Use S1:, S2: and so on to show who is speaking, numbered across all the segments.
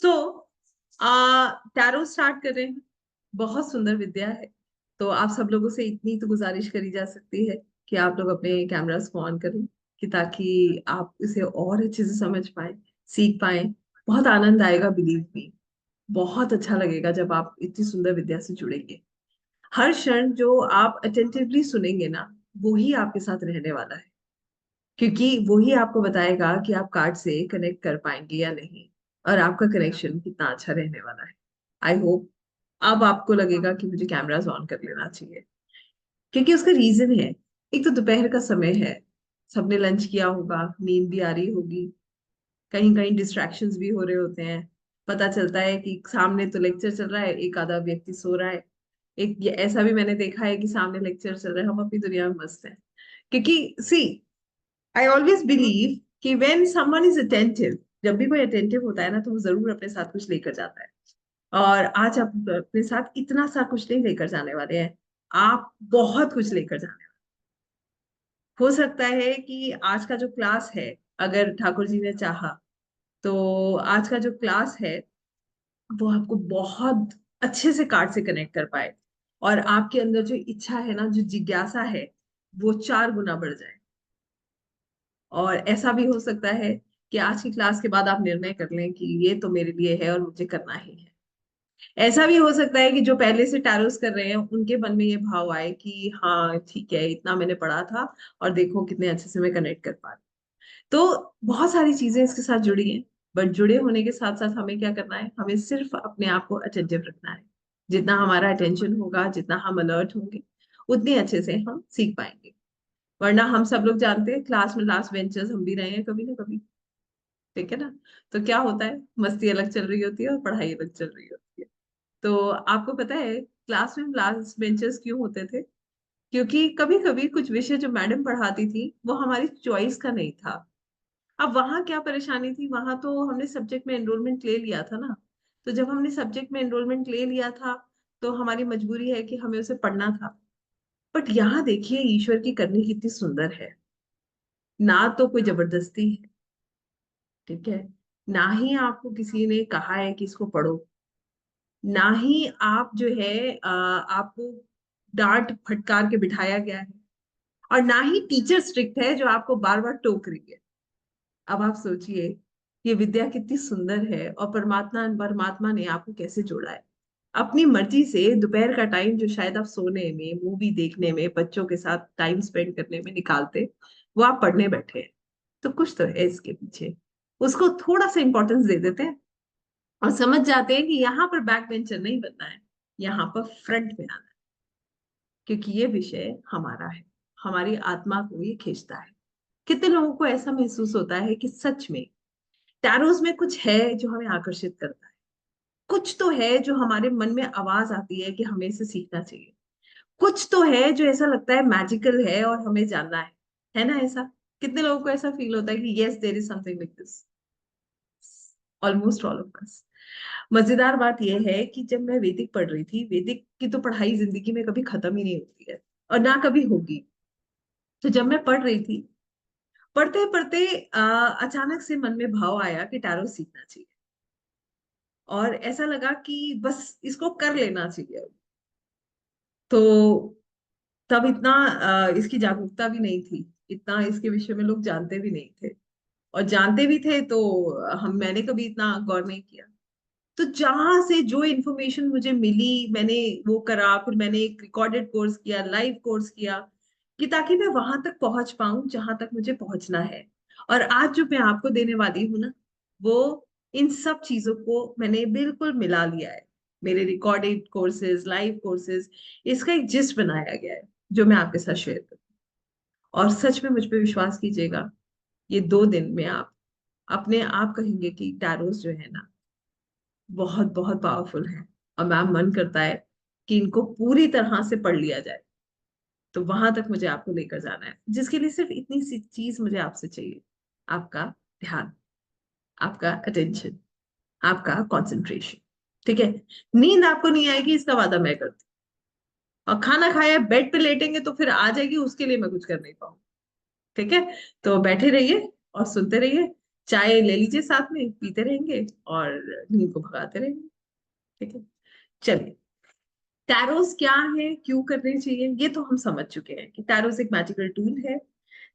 S1: सो tarot start कर रहे हैं। बहुत सुंदर विद्या है। तो आप सब लोगों से इतनी तो गुजारिश करी जा सकती है कि आप लोग अपने कैमरास को ऑन करें, कि ताकि आप इसे और अच्छे से समझ पाए, सीख पाए। बहुत आनंद आएगा, बिलीव मी। बहुत अच्छा लगेगा जब आप इतनी सुंदर विद्या से जुड़ेंगे। हर क्षण जो आप अटेंटिवली सुनेंगे ना, वो ही आपके साथ रहने वाला है। क्योंकि वो ही आपको बताएगा कि आप कार्ड से कनेक्ट कर पाएंगे या नहीं, और आपका कनेक्शन कितना अच्छा रहने वाला है। आई होप अब आपको लगेगा कि मुझे कैमरास ऑन कर लेना चाहिए, क्योंकि उसका रीजन है। एक तो दोपहर का समय है, सबने लंच किया होगा, नींद भी आ रही होगी, कहीं कहीं डिस्ट्रैक्शंस भी हो रहे होते हैं। पता चलता है कि सामने तो लेक्चर चल रहा है, एक आधा व्यक्ति सो रहा है। एक ये ऐसा भी मैंने देखा है कि सामने लेक्चर चल रहा है, हम अपनी दुनिया में मस्त हैं। क्योंकि सी, आई ऑलवेज बिलीव कि व्हेन समवन इज अटेंटिव, जब भी कोई अटेंटिव होता है ना, तो वो जरूर अपने साथ कुछ लेकर जाता है। और आज आप अपने साथ इतना सा कुछ नहीं लेकर जाने वाले हैं, आप बहुत कुछ लेकर जाने वाले हैं। हो सकता है कि आज का जो क्लास है, अगर ठाकुर जी ने चाहा, तो आज का जो क्लास है वो आपको बहुत अच्छे से कार्ड से कनेक्ट कर पाए, और आपके अंदर जो इच्छा है ना, जो जिज्ञासा है, वो 4 गुना बढ़ जाए। और ऐसा भी हो सकता है कि आज की क्लास के बाद आप निर्णय कर लें कि ये तो मेरे लिए है और मुझे करना ही है। ऐसा भी हो सकता है कि जो पहले से टैरोस कर रहे हैं, उनके मन में ये भाव आए कि हाँ ठीक है, इतना मैंने पढ़ा था और देखो कितने अच्छे से मैं कनेक्ट कर पा रही हूँ। तो बहुत सारी चीजें इसके साथ जुड़ी हैं। बट जुड़े होने के साथ साथ हमें क्या करना है, हमें सिर्फ अपने आप को अटेंटिव रखना है। जितना हमारा अटेंशन होगा, जितना हम अलर्ट होंगे, उतने अच्छे से हम सीख पाएंगे। वरना हम सब लोग जानते हैं, क्लास में लास्ट बेंचर्स हम भी रहे हैं कभी ना कभी। ठीक है ना? तो क्या होता है, मस्ती अलग चल रही होती है और पढ़ाई अलग चल रही होती है। तो आपको पता है क्लास में लास्ट बेंचर्स क्यों होते थे? क्योंकि कभी कभी कुछ विषय जो मैडम पढ़ाती थी वो हमारी चॉइस का नहीं था। अब वहां क्या परेशानी थी, वहां तो हमने सब्जेक्ट में एनरोलमेंट ले लिया था ना। तो जब हमने सब्जेक्ट में एनरोलमेंट ले लिया था, तो हमारी मजबूरी है कि हमें उसे पढ़ना था। बट यहाँ देखिए, ईश्वर की करनी कितनी सुंदर है। ना तो कोई जबरदस्ती है, ठीक है, ना ही आपको किसी ने कहा है कि इसको पढ़ो, ना ही आप जो है आपको डांट फटकार के बिठाया गया है, और ना ही टीचर स्ट्रिक्ट है जो आपको बार बार टोक रही है। अब आप सोचिए, ये विद्या कितनी सुंदर है, और परमात्मा परमात्मा ने आपको कैसे जोड़ा है। अपनी मर्जी से दोपहर का टाइम जो शायद आप सोने में, मूवी देखने में, बच्चों के साथ टाइम स्पेंड करने में निकालते, वो आप पढ़ने बैठे हैं। तो कुछ तो है इसके पीछे। उसको थोड़ा सा इंपॉर्टेंस दे देते हैं, और समझ जाते हैं कि यहाँ पर बैक बेंचर नहीं बनना है, यहाँ पर फ्रंट में आना है। क्योंकि ये विषय हमारा है, हमारी आत्मा को ये खींचता है। कितने लोगों को ऐसा महसूस होता है कि सच में टैरोस में कुछ है जो हमें आकर्षित करता है, कुछ तो है जो हमारे मन में आवाज आती है कि हमें इसे सीखना चाहिए, कुछ तो है जो ऐसा लगता है मैजिकल है और हमें जानना है ना? ऐसा कितने लोगों को ऐसा फील होता है कि yes, there is something like this. Almost all of us. मजेदार बात यह है कि जब मैं वैदिक पढ़ रही थी, वैदिक की तो पढ़ाई जिंदगी में कभी खत्म ही नहीं होती है, और ना कभी होगी। तो जब मैं पढ़ रही थी, पढ़ते पढ़ते अचानक से मन में भाव आया कि टैरो सीखना चाहिए, और ऐसा लगा कि बस इसको कर लेना चाहिए। तो तब इतना इसकी जागरूकता भी नहीं थी, इतना इसके विषय में लोग जानते भी नहीं थे। और जानते भी थे तो मैंने कभी इतना गौर नहीं किया। तो जहां से जो इन्फॉर्मेशन मुझे मिली, मैंने वो करा। फिर मैंने एक रिकॉर्डेड कोर्स किया, लाइव कोर्स किया, कि ताकि मैं वहां तक पहुंच पाऊं जहां तक मुझे पहुंचना है। और आज जो मैं आपको देने वाली हूँ ना, वो इन सब चीजों को मैंने बिल्कुल मिला लिया है। मेरे रिकॉर्डेड कोर्सेज, लाइव कोर्सेज, इसका एक जिस्ट बनाया गया है, जो मैं आपके साथ शेयर करूँ। और सच में मुझ पे विश्वास कीजिएगा, ये 2 दिन में आप अपने आप कहेंगे कि टैरोस जो है ना, बहुत बहुत पावरफुल है। और मैम मन करता है कि इनको पूरी तरह से पढ़ लिया जाए। तो वहां तक मुझे आपको लेकर जाना है, जिसके लिए सिर्फ इतनी सी चीज मुझे आपसे चाहिए। आपका ध्यान, आपका अटेंशन, आपका कंसंट्रेशन। ठीक है? नींद आपको नहीं आएगी, इसका वादा मैं करती हूँ। और खाना खाया बेड पे लेटेंगे तो फिर आ जाएगी, उसके लिए मैं कुछ कर नहीं पाऊंगी। ठीक है? तो बैठे रहिए और सुनते रहिए। चाय ले लीजिए, साथ में पीते रहेंगे और नींद को भगाते रहेंगे। ठीक है, चलिए। टैरोस क्या है, क्यों करने चाहिए, ये तो हम समझ चुके हैं कि टैरोस एक मैजिकल टूल है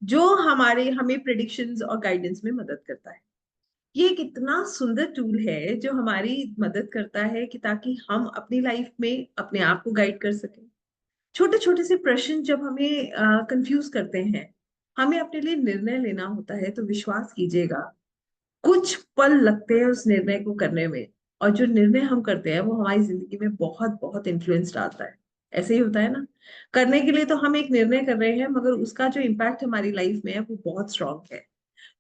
S1: जो हमारे हमें प्रिडिक्शंस और गाइडेंस में मदद करता है। ये एक इतना सुंदर टूल है जो हमारी मदद करता है कि ताकि हम अपनी लाइफ में अपने आप को गाइड कर सकें। छोटे छोटे से प्रश्न जब हमें कंफ्यूज करते हैं, हमें अपने लिए निर्णय लेना होता है, तो विश्वास कीजिएगा कुछ पल लगते हैं उस निर्णय को करने में, और जो निर्णय हम करते हैं वो हमारी जिंदगी में बहुत बहुत इन्फ्लुएंस डालता है। ऐसे ही होता है ना, करने के लिए तो हम एक निर्णय कर रहे हैं, मगर उसका जो इम्पैक्ट हमारी लाइफ में है वो बहुत स्ट्रांग है।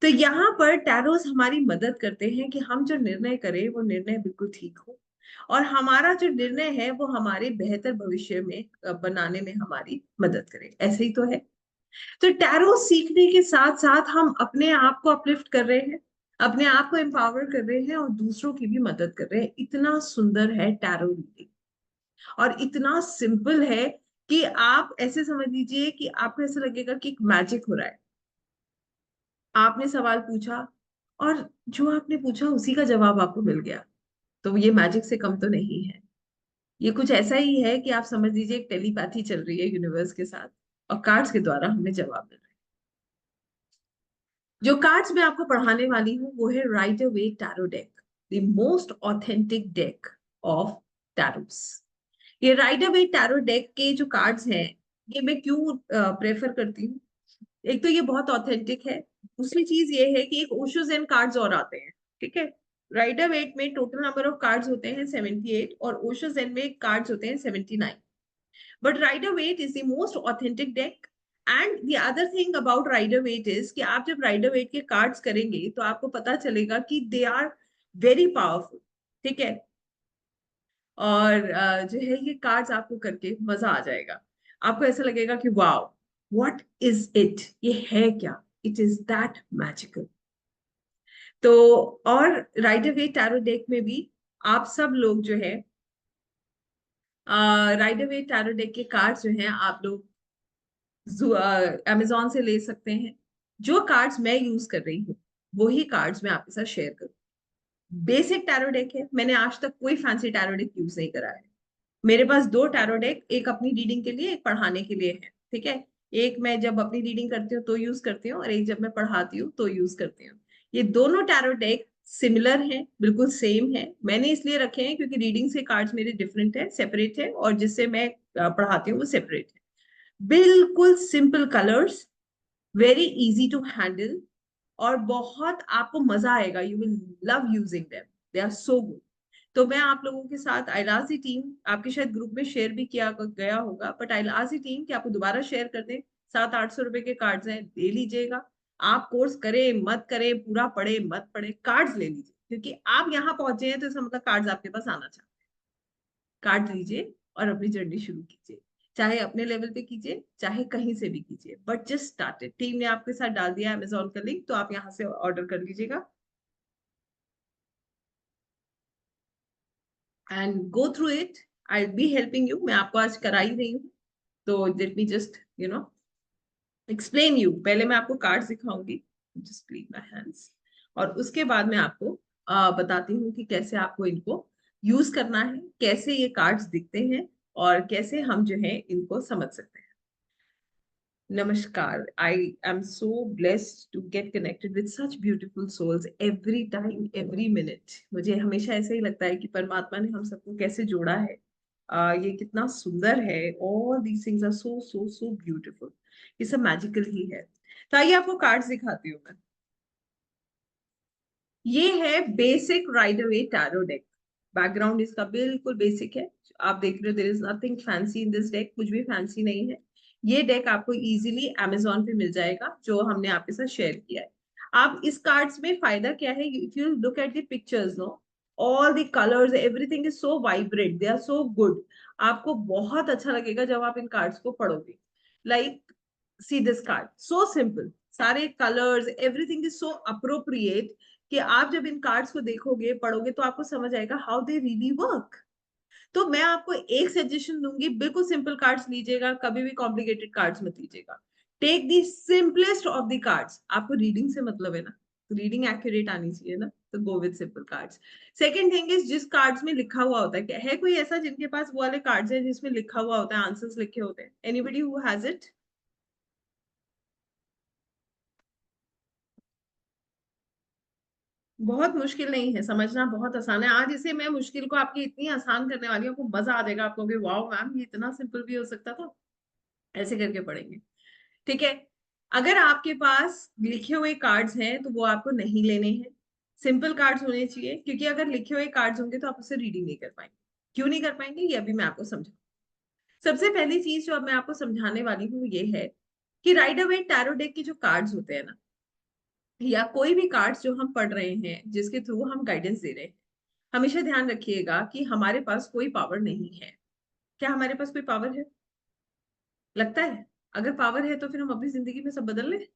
S1: तो यहाँ पर टैरोस हमारी मदद करते हैं कि हम जो निर्णय करें वो निर्णय बिल्कुल ठीक हो, और हमारा जो निर्णय है वो हमारे बेहतर भविष्य में बनाने में हमारी मदद करे। ऐसे ही तो है। तो टैरो सीखने के साथ साथ हम अपने आप को अपलिफ्ट कर रहे हैं, अपने आप को एम्पावर कर रहे हैं और दूसरों की भी मदद कर रहे हैं। इतना सुंदर है टैरो रीडिंग, और इतना सिंपल है कि आप ऐसे समझ लीजिए कि आपको ऐसा लगेगा कि एक मैजिक हो रहा है। आपने सवाल पूछा और जो आपने पूछा उसी का जवाब आपको मिल गया। तो ये मैजिक से कम तो नहीं है। ये कुछ ऐसा ही है कि आप समझ लीजिए एक टेलीपैथी चल रही है यूनिवर्स के साथ, और कार्ड्स के द्वारा हमें जवाब मिल रहा है। जो कार्ड्स मैं आपको पढ़ाने वाली हूँ वो है Rider Waite tarot deck, the most authentic deck of tarots. ये राइडर वेट टैरो डेक के जो कार्ड्स हैं, ये मैं क्यों प्रेफर करती हूँ। एक तो ये बहुत ऑथेंटिक है। दूसरी चीज ये है कि एक ओशो जेन कार्ड्स और आते हैं। ठीक है, राइडर वेट में टोटल नंबर ऑफ कार्ड्स होते हैं 78, और ओशो जेन में कार्ड्स होते हैं 79। But Rider Waite is the most authentic deck. And the other thing about Rider Waite is कि आप जब राइडर वेट के कार्ड्स करेंगे तो आपको पता चलेगा कि दे आर वेरी पावरफुल। ठीक है, और जो है ये कार्ड्स आपको करके मजा आ जाएगा। आपको ऐसा लगेगा कि वाओ, व्हाट इज इट, ये है क्या, इट इज दैट मैजिकल। तो और राइडर वेट टैरो डेक में भी आप सब लोग जो है राइडर वेट टैरो डेक के कार्ड्स जो हैं आप लोग अमेजोन से ले सकते हैं। जो कार्ड्स मैं यूज कर रही हूँ वही कार्ड्स मैं आपके साथ शेयर करूँ। बेसिक टैरो डेक है, मैंने आज तक कोई फैंसी टैरो डेक यूज नहीं करा है। मेरे पास दो टैरो डेक, एक अपनी रीडिंग के लिए, एक पढ़ाने के लिए है। ठीक है, एक मैं जब अपनी रीडिंग करती हूँ तो यूज करती हूँ, और एक जब मैं पढ़ाती हूँ तो यूज करती हूँ। ये दोनों टैरो डेक सिमिलर हैं, बिल्कुल सेम है। मैंने इसलिए रखे हैं क्योंकि रीडिंग से कार्ड्स मेरे डिफरेंट है, सेपरेट है, और जिससे मैं पढ़ाती हूँ वो सेपरेट है। बिल्कुल simple colours, very easy to handle, और बहुत आपको मजा आएगा। You will love using them, they are so good. तो मैं आप लोगों के साथ, आई लास्ट दी टीम, आपके शायद ग्रुप में शेयर भी किया गया होगा, but I last the team कि आपको दोबारा शेयर कर दें। 700-800 रुपए के कार्ड्स हैं, ले लीजिएगा। आप कोर्स करें मत करें, पूरा पढ़े मत पढ़े, कार्ड्स ले लीजिए, क्योंकि आप यहाँ पहुंचे हैं तो इसका मतलब कार्ड्स आपके पास आना चाहिए। कार्ड लीजिए और अपनी जर्नी शुरू कीजिए, चाहे अपने लेवल पे कीजिए चाहे कहीं से भी कीजिए, बट जस्ट स्टार्टेड। टीम ने आपके साथ डाल दिया अमेजोन का लिंक, तो आप यहाँ से ऑर्डर कर लीजिएगा and go through it. I be helping you, मैं आपको आज करा ही रही हूँ। तो let me just explain you. पहले मैं आपको कार्ड दिखाऊंगी, जस्ट क्लीन माय हैंड्स, और उसके बाद मैं आपको बताती हूँ कि कैसे आपको इनको यूज करना है, कैसे ये कार्ड्स दिखते हैं, और कैसे हम जो है इनको समझ सकते हैं। नमस्कार, I am so blessed to get connected with such beautiful souls every time every minute. मुझे हमेशा ऐसे ही लगता है कि परमात्मा ने हम सबको कैसे जोड़ा है। ये कितना सुंदर है, all these things are so so so beautiful. ये सब मैजिकल ही है। तो आइए आपको कार्ड्स दिखाती हूँ मैं। ये है basic Rider Waite tarot deck. Background इसका बिल्कुल बेसिक है। आप देख रहे हो, there is nothing fancy in this deck, कुछ भी फैंसी नहीं है। ये डेक आपको इजीली अमेजोन पे मिल जाएगा, जो हमने आपके साथ शेयर किया है। आप इस कार्ड्स में फायदा क्या है, if you look at the pictures, no, all the colours, everything is so vibrant, they are so good. आपको बहुत अच्छा लगेगा जब आप इन कार्ड्स को पढ़ोगे। Like, see this card, so simple, सारे colours, everything is so appropriate, कि आप जब इन कार्ड्स को देखोगे पढ़ोगे तो आपको समझ आएगा हाउ दे रियली वर्क। तो मैं आपको एक सजेशन दूंगी, बिल्कुल सिंपल कार्ड्स लीजिएगा, कभी भी कॉम्प्लिकेटेड कार्ड्स मत लीजिएगा। Take the simplest of the cards. आपको रीडिंग से मतलब है ना, रीडिंग एक्यूरेट आनी चाहिए ना, तो go with simple cards. Second thing is, जिस कार्ड्स में लिखा हुआ होता है, क्या है कोई ऐसा जिनके पास वो वाले कार्ड्स है जिसमें लिखा हुआ होता है, आंसर्स लिखे होते हैं? Anybody who has it? बहुत मुश्किल नहीं है, समझना बहुत आसान है। आज इसे मैं मुश्किल को आपकी इतनी आसान करने वाली हूँ, आपको मजा आ जाएगा, आप कहोगे वाओ मैम ये इतना सिंपल भी हो सकता था। ऐसे करके पढ़ेंगे, ठीक है? अगर आपके पास लिखे हुए कार्ड्स हैं तो वो आपको नहीं लेने हैं, सिंपल कार्ड्स होने चाहिए, क्योंकि अगर लिखे हुए कार्ड्स होंगे तो आप उसे रीडिंग नहीं कर पाएंगे। क्यों नहीं कर पाएंगे ये अभी मैं आपको समझा। सबसे पहली चीज जो अब मैं आपको समझाने वाली हूँ ये है कि राइडर वेट टैरो डेक के जो कार्ड्स होते हैं ना, या कोई भी कार्ड्स जो हम पढ़ रहे हैं जिसके थ्रू हम गाइडेंस दे रहे हैं, हमेशा ध्यान रखिएगा कि हमारे पास कोई पावर नहीं है। क्या हमारे पास कोई पावर है? लगता है अगर पावर है तो फिर हम अपनी जिंदगी में सब बदल लें।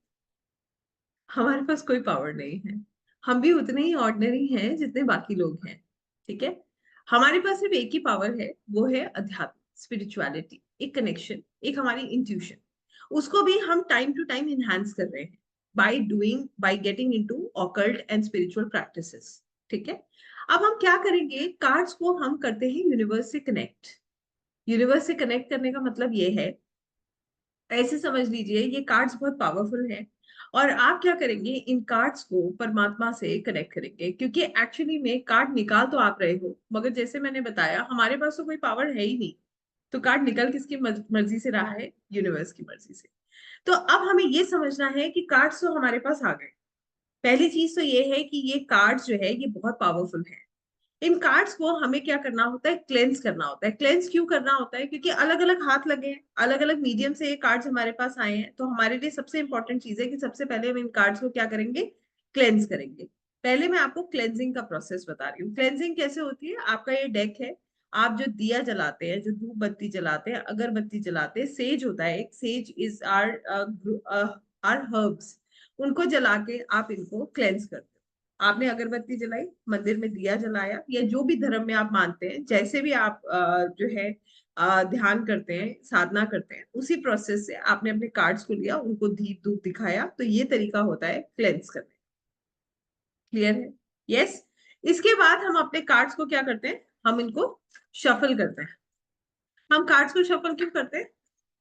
S1: हमारे पास कोई पावर नहीं है, हम भी उतने ही ऑर्डिनरी हैं जितने बाकी लोग हैं, ठीक है? हमारे पास सिर्फ एक ही पावर है, वो है अध्यात्म, स्पिरिचुअलिटी, एक कनेक्शन, एक हमारी इंट्यूशन। उसको भी हम टाइम टू टाइम इनहांस कर रहे हैं by getting into occult and spiritual practices, ठीक है? अब हम क्या करेंगे, कार्ड्स को हम करते हैं यूनिवर्स से कनेक्ट। यूनिवर्स से कनेक्ट करने का मतलब ये है, ऐसे समझ लीजिए ये कार्ड्स बहुत पावरफुल हैं, और आप क्या करेंगे, इन कार्ड्स को परमात्मा से कनेक्ट करेंगे, क्योंकि एक्चुअली में कार्ड निकाल तो आप रहे हो, मगर जैसे मैंने बताया हमारे पास तो कोई पावर है ही नहीं। तो कार्ड निकल किसकी मर्जी से रहा है? यूनिवर्स की मर्जी से। तो अब हमें ये समझना है कि कार्ड्स तो हमारे पास आ गए। पहली चीज तो ये है कि ये कार्ड्स जो है ये बहुत पावरफुल है। इन कार्ड्स को हमें क्या करना होता है, क्लेंस करना होता है। क्लेंस क्यों करना होता है? क्योंकि अलग अलग हाथ लगे हैं, अलग अलग मीडियम से ये कार्ड्स हमारे पास आए हैं, तो हमारे लिए सबसे इंपॉर्टेंट चीज है कि सबसे पहले हम इन कार्ड्स को क्या करेंगे, क्लेंस करेंगे। पहले मैं आपको क्लेंजिंग का प्रोसेस बता रही हूँ। क्लेंजिंग कैसे होती है? आपका ये डेक है, आप जो दिया जलाते हैं, जो धूप बत्ती जलाते हैं, अगरबत्ती जलाते हैं, सेज होता है एक, सेज इज आर हर्ब्स, उनको जला के आप इनको क्लेंस करते हो। आपने अगरबत्ती जलाई, मंदिर में दिया जलाया, या जो भी धर्म में आप मानते हैं, जैसे भी आप जो है ध्यान करते हैं, साधना करते हैं, उसी प्रोसेस से आपने अपने कार्ड्स को लिया, उनको दीप धूप दिखाया, तो ये तरीका होता है क्लेंस करने। क्लियर है? यस। इसके बाद हम अपने कार्ड्स को क्या करते हैं, हम इनको शफल करते हैं। हम कार्ड्स को शफल क्यों करते हैं?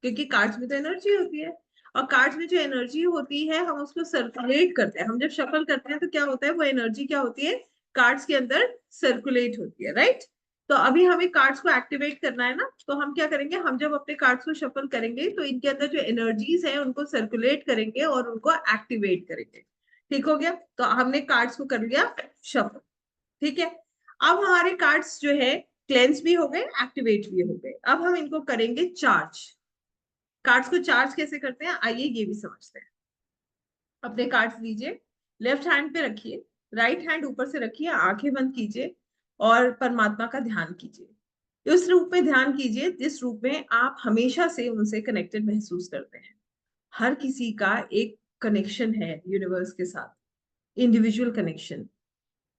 S1: क्योंकि कार्ड्स में तो एनर्जी होती है, और कार्ड्स में जो एनर्जी होती है हम उसको सर्कुलेट करते हैं। हम जब शफल करते हैं तो क्या होता है, वो एनर्जी क्या होती है, कार्ड्स के अंदर सर्कुलेट होती है, राइट? तो अभी हमें कार्ड्स को एक्टिवेट करना है ना, तो हम क्या करेंगे, हम जब अपने कार्ड्स को शफल करेंगे तो इनके अंदर जो एनर्जीज है उनको सर्कुलेट करेंगे और उनको एक्टिवेट करेंगे। ठीक हो गया? तो हमने कार्ड्स को कर लिया शफल, ठीक है? अब हमारे कार्ड्स जो है क्लेंस भी हो गए, एक्टिवेट भी हो गए। अब हम इनको करेंगे चार्ज। कार्ड्स को चार्ज कैसे करते हैं, आइए ये भी समझते हैं। अपने कार्ड्स लीजिए, लेफ्ट हैंड पे रखिए, राइट हैंड ऊपर से रखिए, आंखें बंद कीजिए और परमात्मा का ध्यान कीजिए। उस रूप में ध्यान कीजिए जिस रूप में आप हमेशा से उनसे कनेक्टेड महसूस करते हैं। हर किसी का एक कनेक्शन है यूनिवर्स के साथ, इंडिविजुअल कनेक्शन।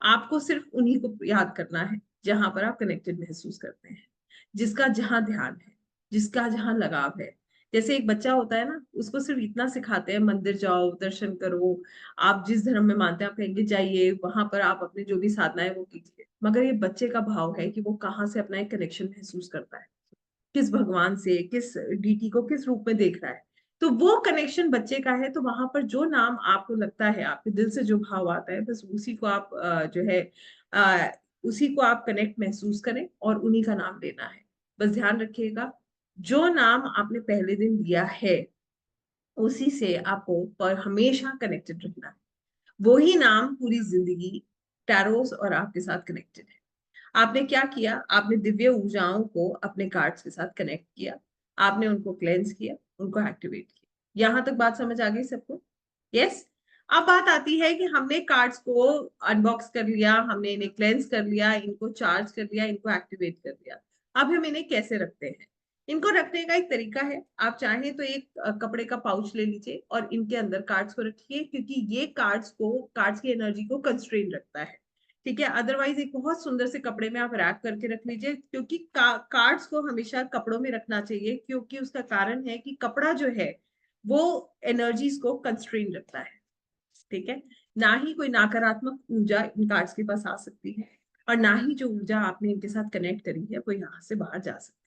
S1: आपको सिर्फ उन्हीं को याद करना है जहां पर आप कनेक्टेड महसूस करते हैं, जिसका जहां ध्यान है, जिसका जहां लगाव है। जैसे एक बच्चा होता है ना, उसको सिर्फ इतना सिखाते हैं, मंदिर जाओ, दर्शन करो, आप जिस धर्म में मानते हैं आप कहेंगे जाइए वहां पर, आप अपनी जो भी साधना है वो कीजिए, मगर ये बच्चे का भाव है कि वो कहाँ से अपना एक कनेक्शन महसूस करता है, किस भगवान से, किस डीटी को किस रूप में देख रहा है। तो वो कनेक्शन बच्चे का है, तो वहां पर जो नाम आपको लगता है, आपके दिल से जो भाव आता है, बस उसी को आप जो है अ, उसी को आप कनेक्ट महसूस करें और उन्हीं का नाम लेना है। बस ध्यान रखिएगा, जो नाम आपने पहले दिन लिया है उसी से आपको पर हमेशा कनेक्टेड रहना है। वही नाम पूरी जिंदगी टैरोस और आपके साथ कनेक्टेड है। आपने क्या किया, आपने दिव्य ऊर्जाओं को अपने कार्ड्स के साथ कनेक्ट किया, आपने उनको क्लेंस किया, उनको एक्टिवेट किया। यहां तक बात समझ आ गई सबको? यस। अब बात आती है कि हमने कार्ड्स को अनबॉक्स कर लिया, हमने इन्हें क्लेंस कर लिया, इनको चार्ज कर लिया, इनको एक्टिवेट कर लिया। अब हम इन्हें कैसे रखते हैं? इनको रखने का एक तरीका है, आप चाहें तो एक कपड़े का पाउच ले लीजिए और इनके अंदर कार्ड्स को रखिए, क्योंकि ये कार्ड्स की एनर्जी को कंस्ट्रेन रखता है, ठीक है? अदरवाइज एक बहुत सुंदर से कपड़े में आप रैप करके रख लीजिए, क्योंकि कार्ड्स को हमेशा कपड़ों में रखना चाहिए, क्योंकि उसका कारण है कि कपड़ा जो है वो एनर्जीज को कंस्ट्रेन रखता है। ठीक है। ना ही कोई नकारात्मक ऊर्जा इन कार्ड्स के पास आ सकती है, और ना ही जो ऊर्जा आपने इनके साथ कनेक्ट करी है वो यहाँ से बाहर जा सकती है।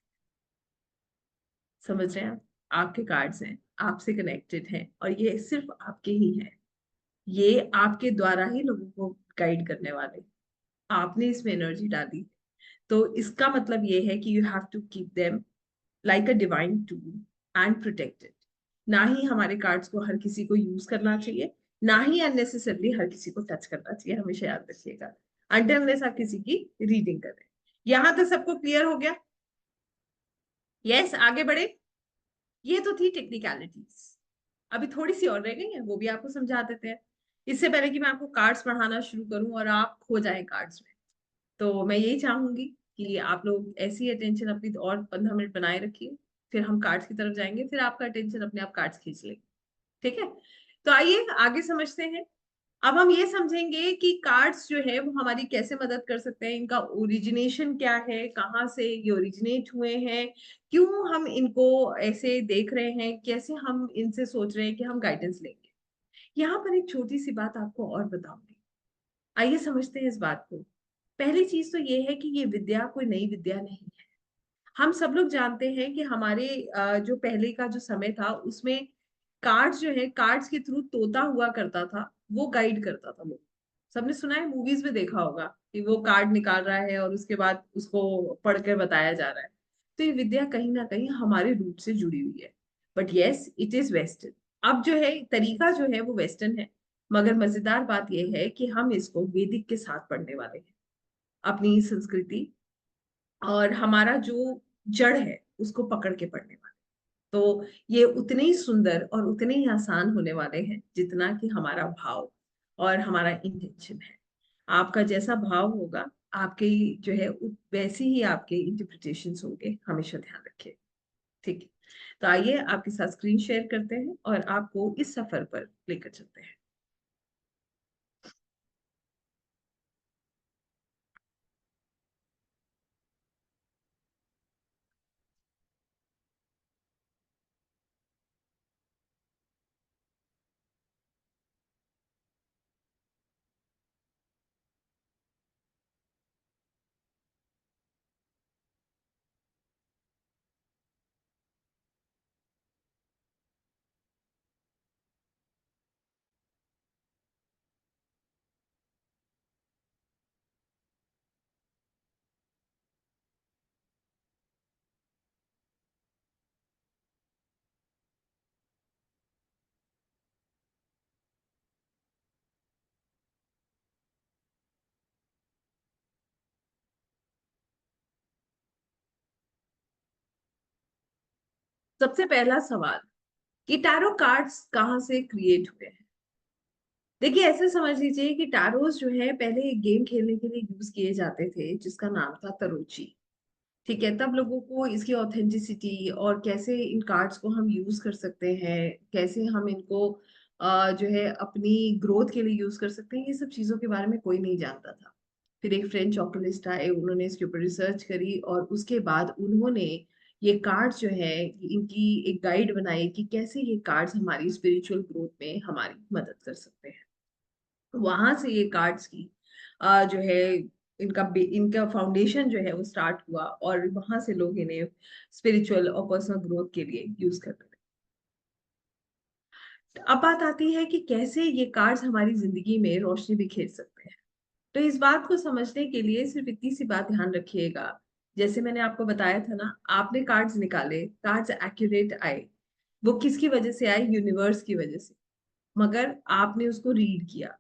S1: समझ रहे हैं आप? आपके कार्ड्स हैं, आपसे कनेक्टेड हैं, और ये सिर्फ आपके ही हैं। ये आपके द्वारा ही लोगों को गाइड करने वाले, आपने इसमें एनर्जी डाली। तो इसका मतलब ये है कि you have to keep them like a divine tool and protected. ना ही हमारे कार्ड्स को हर किसी को यूज करना चाहिए, ना ही अननेसेसरली हर किसी को टच करना चाहिए, हमेशा याद रखिएगा, अनटिल अनलेस आप किसी की रीडिंग करें। यहां तक सबको क्लियर हो गया? यस, आगे बढ़े। ये तो थी टेक्निकलिटीज। अभी थोड़ी सी और रह गई है, वो भी आपको समझा देते हैं, इससे पहले कि मैं आपको कार्ड्स पढ़ाना शुरू करूं और आप खो जाएं कार्ड्स में। तो मैं यही चाहूंगी कि आप लोग ऐसी अटेंशन अपनी और 15 मिनट बनाए रखिए, फिर हम कार्ड्स की तरफ जाएंगे, फिर आपका अटेंशन अपने आप कार्ड्स खींच लेंगे। ठीक है? तो आइए आगे समझते हैं। अब हम ये समझेंगे कि कार्ड्स जो है वो हमारी कैसे मदद कर सकते हैं, इनका ओरिजिनेशन क्या है, कहाँ से ये ओरिजिनेट हुए हैं, क्यों हम इनको ऐसे देख रहे हैं, कैसे हम इनसे सोच रहे हैं कि हम गाइडेंस लेंगे। यहाँ पर एक छोटी सी बात आपको और बताऊंगी, आइए समझते हैं इस बात को। पहली चीज तो ये है कि ये विद्या कोई नई विद्या नहीं है। हम सब लोग जानते हैं कि हमारे जो पहले का जो समय था उसमें कार्ड्स जो है, कार्ड्स के थ्रू तोता हुआ करता था, वो गाइड करता था लोग। सबने सुना है, मूवीज में देखा होगा कि वो कार्ड निकाल रहा है और उसके बाद उसको पढ़कर बताया जा रहा है। तो ये विद्या कहीं ना कहीं हमारे रूट से जुड़ी हुई है, but yes it is western. अब जो है तरीका जो है वो वेस्टर्न है, मगर मजेदार बात यह है कि हम इसको वैदिक के साथ पढ़ने वाले हैं, अपनी संस्कृति और हमारा जो जड़ है उसको पकड़ के पढ़ने वाले। तो ये उतने ही सुंदर और उतने ही आसान होने वाले हैं जितना कि हमारा भाव और हमारा इंटेंशन है। आपका जैसा भाव होगा, आपके जो है वैसे ही आपके इंटरप्रिटेशंस होंगे, हमेशा ध्यान रखिए। ठीक है? तो आइए आपके साथ स्क्रीन शेयर करते हैं और आपको इस सफर पर लेकर चलते हैं। सबसे पहला सवाल कि टैरो कार्ड्स कहाँ से क्रिएट हुए हैं। देखिए ऐसे समझ लीजिए कि टैरोस जो है पहले एक गेम खेलने के लिए यूज किए जाते थे जिसका नाम था तरोची। ठीक है, तब लोगों को इसकी ऑथेंटिसिटी और कैसे इन कार्ड्स को हम यूज कर सकते हैं, कैसे हम इनको जो है अपनी ग्रोथ के लिए यूज कर सकते हैं, ये सब चीजों के बारे में कोई नहीं जानता था। फिर एक फ्रेंच ऑकलिस्ट आए, उन्होंने इसके ऊपर रिसर्च करी और उसके बाद उन्होंने ये कार्ड्स जो है इनकी एक गाइड बनाई कि कैसे ये कार्ड्स हमारी स्पिरिचुअल ग्रोथ में हमारी मदद कर सकते हैं। वहां से ये कार्ड्स की जो है इनका फाउंडेशन जो है वो स्टार्ट हुआ, और वहां से लोग इन्हें स्पिरिचुअल और पर्सनल ग्रोथ के लिए यूज करते थे। अब बात आती है कि कैसे ये कार्ड्स हमारी जिंदगी में रोशनी बिखेर सकते हैं। तो इस बात को समझने के लिए सिर्फ इतनी सी बात ध्यान रखिएगा, जैसे मैंने आपको बताया था ना, आपने कार्ड्स निकाले, कार्ड्स एक्यूरेट आए, वो किसकी वजह से आए? यूनिवर्स की वजह से। मगर आपने उसको रीड किया,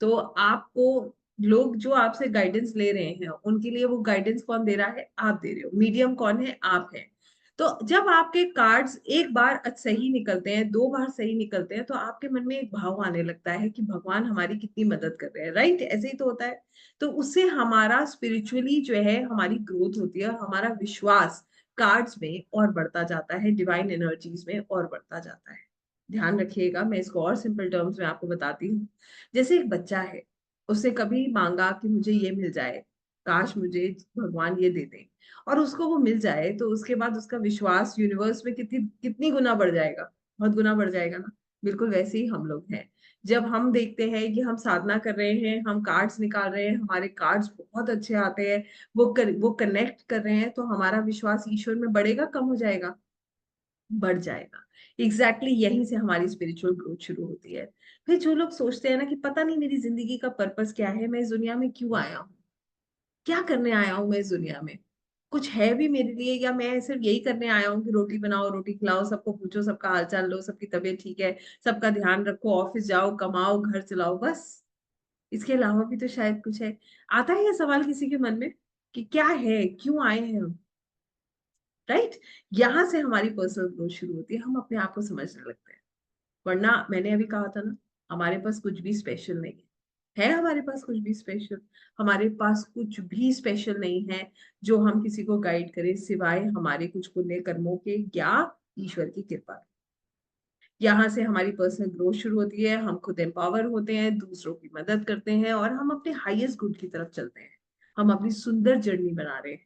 S1: तो आपको लोग जो आपसे गाइडेंस ले रहे हैं उनके लिए वो गाइडेंस कौन दे रहा है? आप दे रहे हो। मीडियम कौन है? आप है। तो जब आपके कार्ड्स एक बार सही निकलते हैं, दो बार सही निकलते हैं, तो आपके मन में एक भाव आने लगता है कि भगवान हमारी कितनी मदद कर रहे हैं। राइट? ऐसे ही तो होता है। तो उससे हमारा स्पिरिचुअली जो है हमारी ग्रोथ होती है, और हमारा विश्वास कार्ड्स में और बढ़ता जाता है, डिवाइन एनर्जीज में और बढ़ता जाता है। ध्यान रखिएगा, मैं इसको और सिंपल टर्म्स में आपको बताती हूँ। जैसे एक बच्चा है, उसने कभी मांगा कि मुझे ये मिल जाए, काश मुझे भगवान ये दे दे, और उसको वो मिल जाए, तो उसके बाद उसका विश्वास यूनिवर्स में कितनी कितनी गुना बढ़ जाएगा? बहुत गुना बढ़ जाएगा ना। बिल्कुल वैसे ही हम लोग हैं। जब हम देखते हैं कि हम साधना कर रहे हैं, हम कार्ड्स निकाल रहे हैं, हमारे कार्ड्स बहुत अच्छे आते हैं, वो कनेक्ट कर रहे हैं, तो हमारा विश्वास ईश्वर में बढ़ेगा, कम हो जाएगा? बढ़ जाएगा। एग्जैक्टली यहीं से हमारी स्पिरिचुअल ग्रोथ शुरू होती है। फिर जो लोग सोचते हैं ना कि पता नहीं मेरी जिंदगी का पर्पस क्या है, मैं इस दुनिया में क्यों आया हूँ, क्या करने आया हूँ मैं इस दुनिया में, कुछ है भी मेरे लिए, या मैं सिर्फ यही करने आया हूँ कि रोटी बनाओ, रोटी खिलाओ, सबको पूछो, सबका हालचाल लो, सबकी तबीयत ठीक है, सबका ध्यान रखो, ऑफिस जाओ, कमाओ, घर चलाओ, बस? इसके अलावा भी तो शायद कुछ है। आता है ये सवाल किसी के मन में कि क्या है, क्यों आए हैं हम? राइट? यहां से हमारी पर्सनल ग्रोथ शुरू होती है, हम अपने आप को समझने लगते हैं। वरना मैंने अभी कहा था ना, हमारे पास कुछ भी स्पेशल नहीं है हमारे पास कुछ भी स्पेशल, हमारे पास कुछ भी स्पेशल नहीं है जो हम किसी को गाइड करें, सिवाय हमारे कुछ पुण्य कर्मों के या ईश्वर की कृपा के। यहाँ से हमारी पर्सनल ग्रोथ शुरू होती है, हम खुद एम्पावर होते हैं, दूसरों की मदद करते हैं, और हम अपने हाईएस्ट गुड की तरफ चलते हैं। हम अपनी सुंदर जर्नी बना रहे हैं,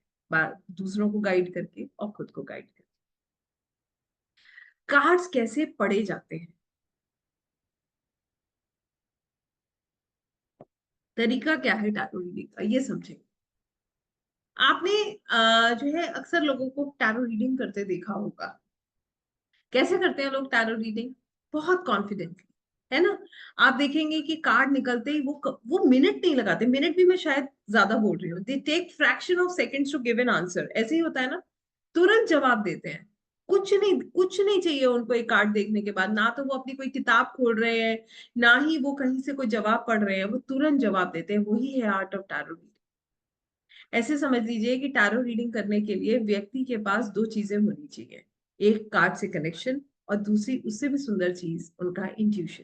S1: दूसरों को गाइड करके और खुद को गाइड करके। कार्ड्स कैसे पढ़े जाते हैं? तरीका क्या है टैरो रीडिंग का, ये समझें। आपने जो है अक्सर लोगों को टैरो रीडिंग करते देखा होगा। कैसे करते हैं लोग टैरो रीडिंग? बहुत कॉन्फिडेंटली, है ना? आप देखेंगे कि कार्ड निकलते ही वो मिनट नहीं लगाते, मिनट भी मैं शायद ज्यादा बोल रही हूँ, they take fraction of seconds to give an answer, ऐसे ही होता है ना? तुरंत जवाब देते हैं। कुछ नहीं चाहिए उनको एक कार्ड देखने के बाद, ना तो वो अपनी कोई किताब खोल रहे हैं, ना ही वो कहीं से कोई जवाब पढ़ रहे हैं, वो तुरंत जवाब देते हैं। वही है आर्ट ऑफ टैरो रीडिंग। ऐसे समझ लीजिए कि टैरो रीडिंग करने के लिए व्यक्ति के पास दो चीजें होनी चाहिए, एक कार्ड से कनेक्शन, और दूसरी उससे भी सुंदर चीज उनका इंट्यूशन।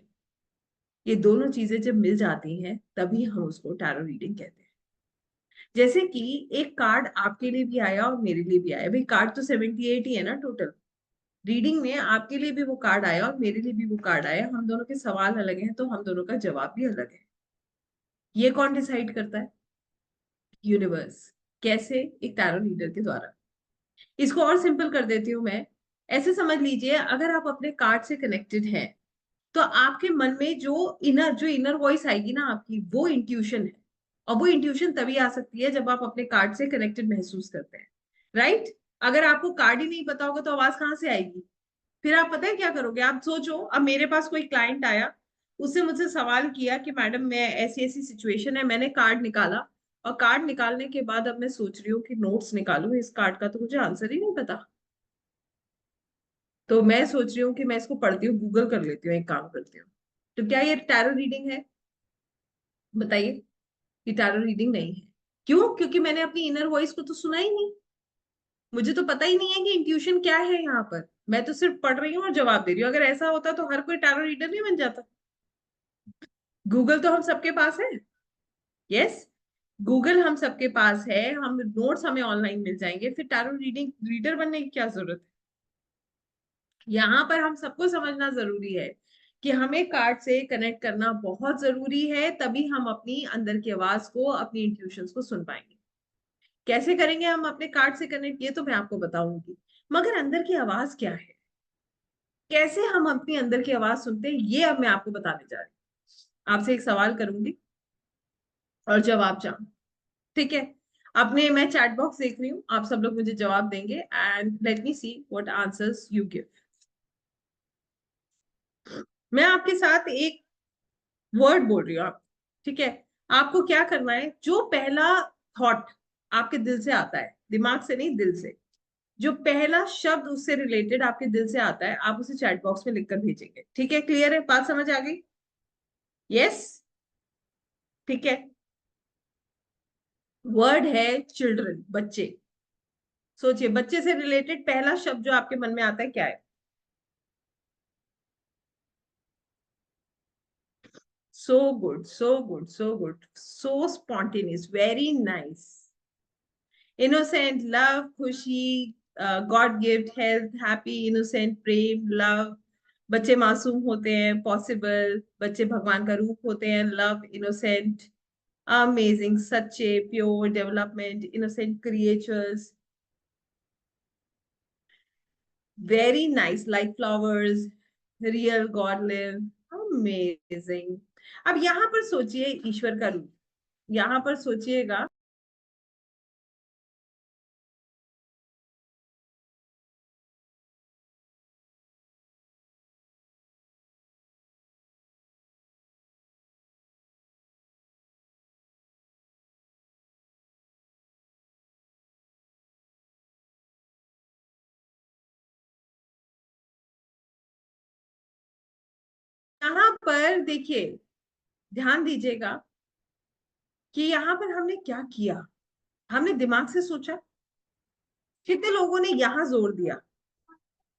S1: ये दोनों चीजें जब मिल जाती हैं तभी हम उसको टैरो रीडिंग कहते हैं। जैसे कि एक कार्ड आपके लिए भी आया और मेरे लिए भी आया, भाई कार्ड तो 78 ही है ना टोटल। रीडिंग में आपके लिए भी वो कार्ड आया और मेरे लिए भी वो कार्ड आया, हम दोनों के सवाल अलग हैं तो हम दोनों का जवाब भी अलग है। ये कौन डिसाइड करता है? यूनिवर्स। कैसे? एक टैरो रीडर के द्वारा। इसको और सिंपल कर देती हूँ मैं। ऐसे समझ लीजिए, अगर आप अपने कार्ड से कनेक्टेड हैं, तो आपके मन में जो इनर वॉइस आएगी ना आपकी, वो इंट्यूशन है। और वो इंट्यूशन तभी आ सकती है जब आप अपने कार्ड से कनेक्टेड महसूस करते हैं। राइट? अगर आपको कार्ड ही नहीं पता होगा तो आवाज कहाँ से आएगी? फिर आप पता है क्या करोगे? आप सोचो, अब मेरे पास कोई क्लाइंट आया, उससे मुझसे सवाल किया कि मैडम मैं ऐसी ऐसी सिचुएशन है, मैंने कार्ड निकाला, और कार्ड निकालने के बाद अब मैं सोच रही हूँ कि नोट्स निकालूं इस कार्ड का, तो मुझे आंसर ही नहीं पता। तो मैं सोच रही हूँ कि मैं इसको पढ़ती हूँ, गूगल कर लेती हूँ, एक काम करती हूँ। तो क्या ये टैरो रीडिंग है? बताइए। ये टैरो रीडिंग नहीं है। क्यों? क्योंकि मैंने अपनी इनर वॉइस को तो सुना ही नहीं। मुझे तो पता ही नहीं है कि इंट्यूशन क्या है यहाँ पर। मैं तो सिर्फ पढ़ रही हूँ और जवाब दे रही हूँ। अगर ऐसा होता तो हर कोई टैरो रीडर नहीं बन जाता। गूगल तो हम सबके पास है। यस। गूगल हम सबके पास है, हम नोट्स हमें ऑनलाइन मिल जाएंगे, फिर टैरो रीडिंग रीडर बनने की क्या जरूरत है? यहाँ पर हम सबको समझना जरूरी है कि हमें कार्ड से कनेक्ट करना बहुत जरूरी है, तभी हम अपनी अंदर की आवाज को, अपनी इंट्यूशंस को सुन पाएंगे। कैसे करेंगे हम अपने कार्ड से कनेक्ट, ये तो मैं आपको बताऊंगी। मगर अंदर की आवाज क्या है, कैसे हम अपनी अंदर की आवाज सुनते हैं, ये अब मैं आपको बताने जा रही हूँ। आपसे एक सवाल करूंगी और जवाब चाहूंगी। ठीक है? अपने मैं चैट बॉक्स देख रही हूँ, आप सब लोग मुझे जवाब देंगे, and let me see what answers you give. मैं आपके साथ एक वर्ड बोल रही हूँ आप, ठीक है? आपको क्या करना है, जो पहला थॉट आपके दिल से आता है, दिमाग से नहीं, दिल से, जो पहला शब्द उससे रिलेटेड आपके दिल से आता है, आप उसे चैट बॉक्स में लिखकर भेजेंगे। ठीक है? क्लियर है? बात समझ आ गई? यस? ठीक है। वर्ड है चिल्ड्रन, बच्चे। सोचिए, बच्चे से रिलेटेड पहला शब्द जो आपके मन में आता है क्या है? So good, so good, so good. So spontaneous, very nice. Innocent, love, खुशी, God gift, health, happy, innocent, प्रेम, love. बच्चे मासूम होते हैं, पॉसिबल, बच्चे भगवान का रूप होते हैं, लव, इनोसेंट, अमेजिंग, सच्चे, pure, development, innocent creatures, very nice, like flowers, real, God live, amazing. अब यहाँ पर सोचिए ईश्वर का रूप, यहाँ पर सोचिएगा। यहाँ पर देखिए, ध्यान दीजिएगा कि यहाँ पर हमने क्या किया। हमने दिमाग से सोचा। कितने लोगों ने यहाँ जोर दिया?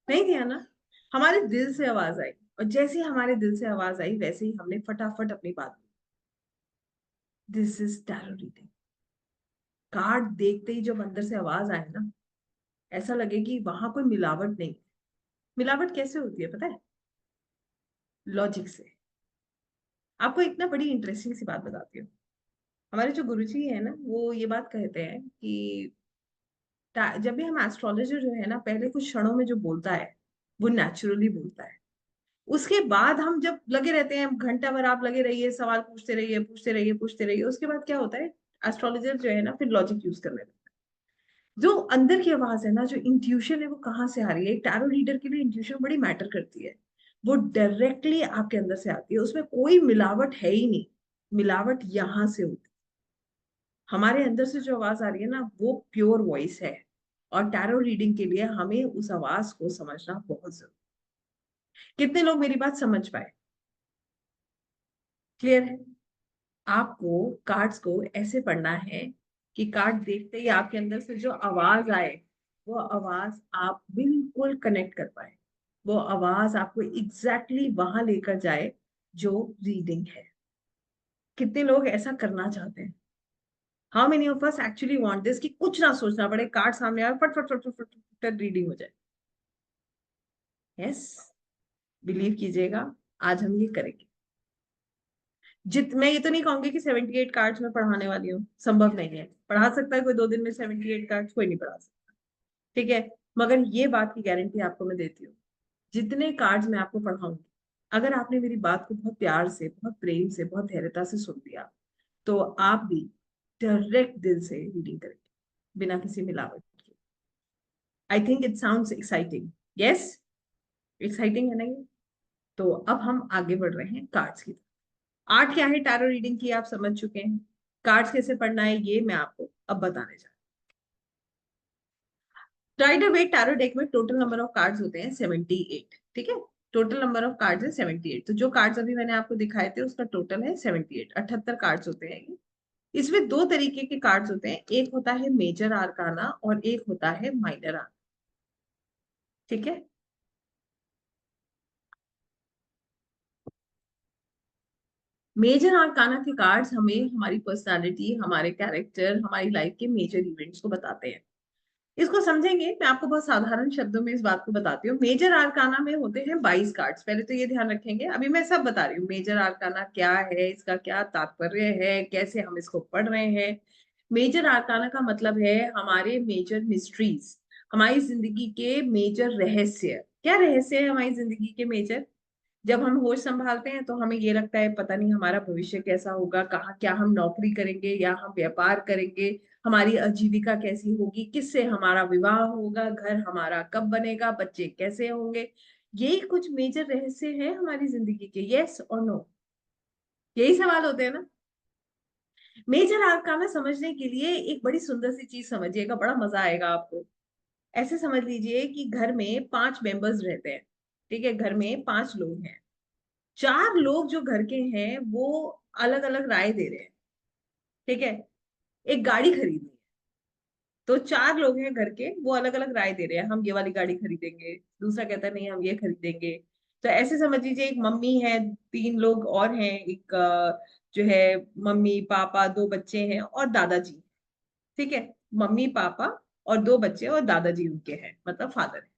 S1: नहीं दिया ना। हमारे दिल से आवाज आई, और जैसे ही हमारे दिल से आवाज आई वैसे ही हमने फटाफट अपनी बात। This is tarot reading. Card देखते ही जब अंदर से आवाज आए ना, ऐसा लगे कि वहां कोई मिलावट नहीं। मिलावट कैसे होती है पता है? लॉजिक से। आपको एक ना बड़ी इंटरेस्टिंग सी बात बताती हूँ। हमारे जो गुरुजी है ना, वो ये बात कहते हैं कि जब भी हम एस्ट्रोलॉजर जो है ना, पहले कुछ क्षणों में जो बोलता है वो नेचुरली बोलता है। उसके बाद हम जब लगे रहते हैं, घंटा भर आप लगे रहिए, सवाल पूछते रहिए, पूछते रहिए, पूछते रहिए, उसके बाद क्या होता है? एस्ट्रोलॉजर जो है ना, फिर लॉजिक यूज करने लगता है। जो अंदर की आवाज है ना, जो इंट्यूशन है, वो कहाँ से आ रही है? एक टैरो रीडर के लिए इंट्यूशन बड़ी मैटर करती है। वो डायरेक्टली आपके अंदर से आती है, उसमें कोई मिलावट है ही नहीं। मिलावट यहां से होती है। हमारे अंदर से जो आवाज आ रही है ना, वो प्योर वॉइस है। और टैरो रीडिंग के लिए हमें उस आवाज को समझना बहुत जरूरी। कितने लोग मेरी बात समझ पाए? क्लियर है? आपको कार्ड्स को ऐसे पढ़ना है कि कार्ड देखते ही आपके अंदर से जो आवाज आए, वो आवाज आप बिल्कुल कनेक्ट कर पाए। वो आवाज आपको एग्जैक्टली वहां लेकर जाए जो रीडिंग है। कितने लोग ऐसा करना चाहते हैं? How many of us actually want this, कि कुछ ना सोचना पड़े, कार्ड सामने आए, फट फट फट फट फट फट रीडिंग हो जाए। यस, बिलीव कीजिएगा, आज हम ये करेंगे। मैं ये तो नहीं कहूंगी कि 78 कार्ड्स में पढ़ाने वाली हूँ, संभव नहीं है। पढ़ा सकता है कोई 2 दिन में 78 कार्ड्स? कोई नहीं पढ़ा सकता। ठीक है। मगर ये बात की गारंटी आपको मैं देती हूँ, जितने कार्ड्स मैं आपको पढ़ाऊंगी, अगर आपने मेरी बात को बहुत प्यार से, बहुत प्रेम से, बहुत धैर्यता से सुन लिया, तो आप भी डायरेक्ट दिल से रीडिंग करेंगे, बिना किसी मिलावट के। I think it sounds exciting. Yes, exciting है ना ये? तो अब हम आगे बढ़ रहे हैं कार्ड्स की। आर्ट क्या है टैरो रीडिंग की आप समझ चुके हैं। कार्ड्स कैसे पढ़ना है ये मैं आपको अब बताने जा रही हूँ। राइडर वेट टैरो डेक में टोटल नंबर ऑफ कार्ड्स होते हैं 78। ठीक है। टोटल नंबर ऑफ कार्ड्स है 78। तो जो कार्ड्स अभी मैंने आपको दिखाए थे उसका टोटल है 78। 78 कार्ड्स होते हैं ये। इसमें दो तरीके के कार्ड्स होते हैं, एक होता है मेजर आर्काना और एक होता है माइनर आर्काना। ठीक है। मेजर आर्काना के कार्ड्स हमें हमारी पर्सनालिटी, हमारे कैरेक्टर, हमारी लाइफ के मेजर इवेंट्स को बताते हैं। इसको समझेंगे, मैं आपको बहुत साधारण शब्दों में इस बात को बताती हूँ। मेजर आर्काना में होते हैं 22 कार्ड्स। पहले तो ये ध्यान रखेंगे, अभी मैं सब बता रही हूँ। मेजर आर्काना क्या है, इसका क्या तात्पर्य है, कैसे हम इसको पढ़ रहे हैं। मेजर आर्काना का मतलब है हमारे मेजर मिस्ट्रीज, हमारी जिंदगी के मेजर रहस्य। क्या रहस्य है हमारी जिंदगी के मेजर? जब हम होश संभालते हैं तो हमें ये लगता है पता नहीं हमारा भविष्य कैसा होगा, कहाँ क्या हम नौकरी करेंगे या हम व्यापार करेंगे, हमारी आजीविका कैसी होगी, किससे हमारा विवाह होगा, घर हमारा कब बनेगा, बच्चे कैसे होंगे। यही कुछ मेजर रहस्य हैं हमारी जिंदगी के। यस और नो, यही सवाल होते हैं ना। मेजर आर्काना समझने के लिए एक बड़ी सुंदर सी चीज समझिएगा, बड़ा मजा आएगा आपको। ऐसे समझ लीजिए कि घर में 5 मेंबर्स रहते हैं। ठीक है, घर में 5 लोग हैं। 4 लोग जो घर के हैं वो अलग अलग राय दे रहे हैं। ठीक है। एक गाड़ी खरीदनी है, तो 4 लोग हैं घर के, वो अलग अलग राय दे रहे हैं, हम ये वाली गाड़ी खरीदेंगे, दूसरा कहता है नहीं हम ये खरीदेंगे। तो ऐसे समझ लीजिए एक मम्मी है, 3 लोग और हैं, एक जो है मम्मी पापा 2 बच्चे हैं और दादाजी। ठीक है। मम्मी पापा और 2 बच्चे और दादाजी उनके हैं, मतलब फादर है।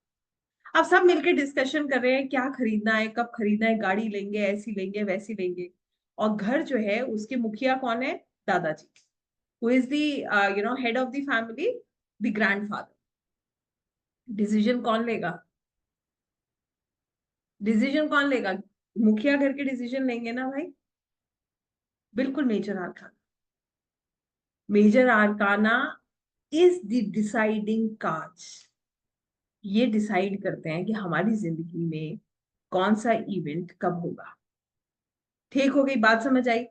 S1: अब सब मिलकर डिस्कशन कर रहे हैं क्या खरीदना है, कब खरीदना है, गाड़ी लेंगे, ऐसी लेंगे, वैसी लेंगे। और घर जो है उसके मुखिया कौन है? दादाजी। Who is the head of the family, the grandfather. Decision कौन लेगा? डिसीजन कौन लेगा? मुखिया घर के डिसीजन लेंगे ना भाई, बिल्कुल major arcana. Major arcana is the deciding cards. ये डिसाइड करते हैं कि हमारी जिंदगी में कौन सा इवेंट कब होगा। ठीक हो गई बात, समझ आई?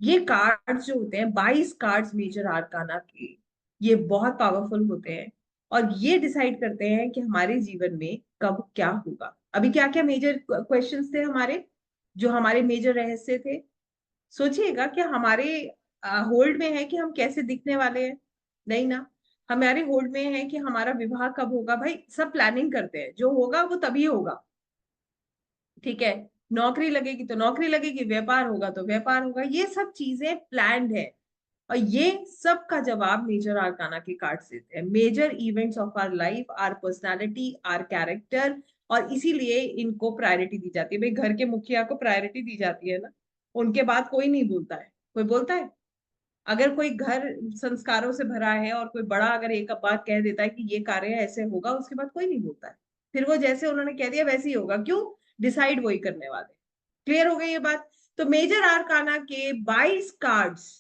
S1: ये कार्ड्स जो होते हैं, 22 कार्ड्स मेजर आर्काना के, ये बहुत पावरफुल होते हैं और ये डिसाइड करते हैं कि हमारे जीवन में कब क्या होगा। अभी क्या क्या मेजर क्वेश्चंस थे हमारे, जो हमारे मेजर रहस्य थे? सोचिएगा, क्या हमारे होल्ड में है कि हम कैसे दिखने वाले हैं? नहीं ना। हमारे होल्ड में है कि हमारा विवाह कब होगा। भाई सब प्लानिंग करते हैं, जो होगा वो तभी होगा। ठीक है, नौकरी लगेगी तो नौकरी लगेगी, व्यापार होगा तो व्यापार होगा, ये सब चीजें प्लान्ड है। और ये सब का जवाब मेजर आर्काना के कार्ड्स देते हैं। Major events of our life, our personality, our character. और इसीलिए इनको प्रायोरिटी दी जाती है। भाई घर के मुखिया को प्रायोरिटी दी जाती है ना, उनके बाद कोई नहीं बोलता है। कोई बोलता है? अगर कोई घर संस्कारों से भरा है और कोई बड़ा अगर एक बात कह देता है कि ये कार्य ऐसे होगा, उसके बाद कोई नहीं बोलता है। फिर वो जैसे उन्होंने कह दिया वैसे ही होगा। क्यों? डिसाइड वही करने वाले। क्लियर हो गई ये बात? तो मेजर आर्काना के 22 कार्ड्स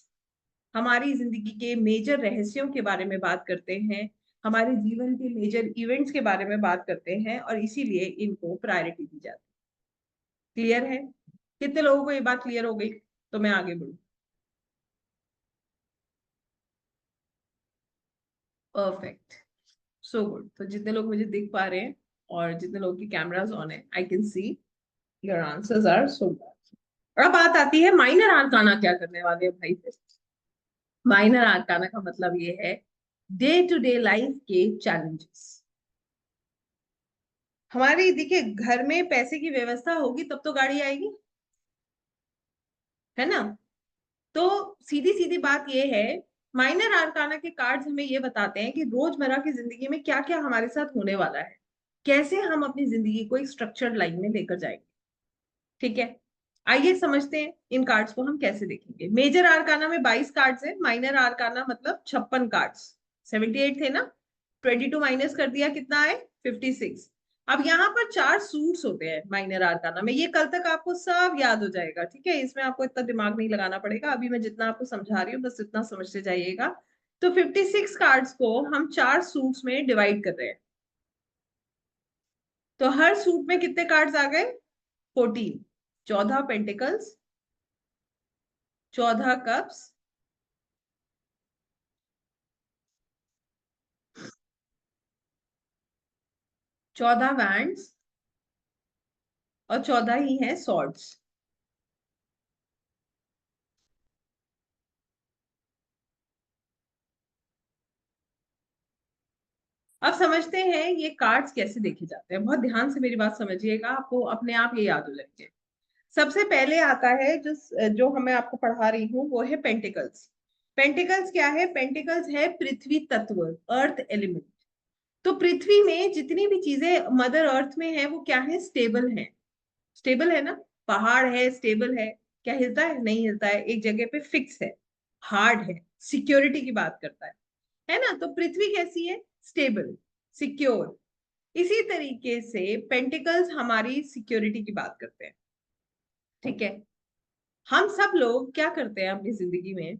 S1: हमारी जिंदगी के मेजर रहस्यों के बारे में बात करते हैं, हमारे जीवन के मेजर इवेंट्स के बारे में बात करते हैं, और इसीलिए इनको प्रायोरिटी दी जाती है। क्लियर है? कितने लोगों को ये बात क्लियर हो गई? तो मैं आगे बढ़ू। परफेक्ट, सो गुड। तो जितने लोग मुझे दिख पा रहे हैं और जितने लोग की कैमरास ऑन है, I can see your answers are so good. और अब बात आती है माइनर आर्काना क्या करने वाले हैं भाई। फिर माइनर आर्काना का मतलब ये है डे टू डे लाइफ के चैलेंजेस। हमारी देखिए, घर में पैसे की व्यवस्था होगी तब तो गाड़ी आएगी, है ना? तो सीधी सीधी बात ये है, माइनर आर्काना के कार्ड्स हमें ये बताते हैं कि रोजमर्रा की जिंदगी में क्या क्या हमारे साथ होने वाला है, कैसे हम अपनी जिंदगी को एक स्ट्रक्चर्ड लाइन में लेकर जाएंगे। ठीक है, आइए समझते हैं इन कार्ड्स को हम कैसे देखेंगे। मेजर आर्काना में 22 कार्ड्स है, माइनर आर्काना मतलब 56 कार्ड्स। 78 थे ना, 22 माइनस कर दिया, कितना है? 56। अब यहाँ पर 4 सूट्स होते हैं माइनर आर्काना में। ये कल तक आपको सब याद हो जाएगा, ठीक है? इसमें आपको इतना दिमाग नहीं लगाना पड़ेगा। अभी मैं जितना आपको समझा रही हूँ बस इतना समझते जाइएगा। तो 56 कार्ड्स को हम 4 सूट्स में डिवाइड कर रहे हैं। तो हर सूट में कितने कार्ड्स आ गए? 14। 14 पेंटिकल्स, 14 कप्स, 14 वैंड्स, और 14 ही है सॉर्ड्स। अब समझते हैं ये कार्ड्स कैसे देखे जाते हैं। बहुत ध्यान से मेरी बात समझिएगा, आपको अपने आप ये याद हो जाएंगे। सबसे पहले आता है जो जो हमें आपको पढ़ा रही हूँ, वो है पेंटिकल्स। पेंटिकल्स क्या है? पेंटिकल्स है पृथ्वी तत्व, अर्थ एलिमेंट। तो पृथ्वी में जितनी भी चीजें मदर अर्थ में है वो क्या है? स्टेबल है। स्टेबल है ना? पहाड़ है, स्टेबल है। क्या हिलता है? नहीं हिलता है, एक जगह पे फिक्स है। हार्ड है, सिक्योरिटी की बात करता है ना? तो पृथ्वी कैसी है? Stable, secure. इसी तरीके से पेंटिकल्स हमारी सिक्योरिटी की बात करते हैं। ठीक है, हम सब लोग क्या करते हैं अपनी जिंदगी में?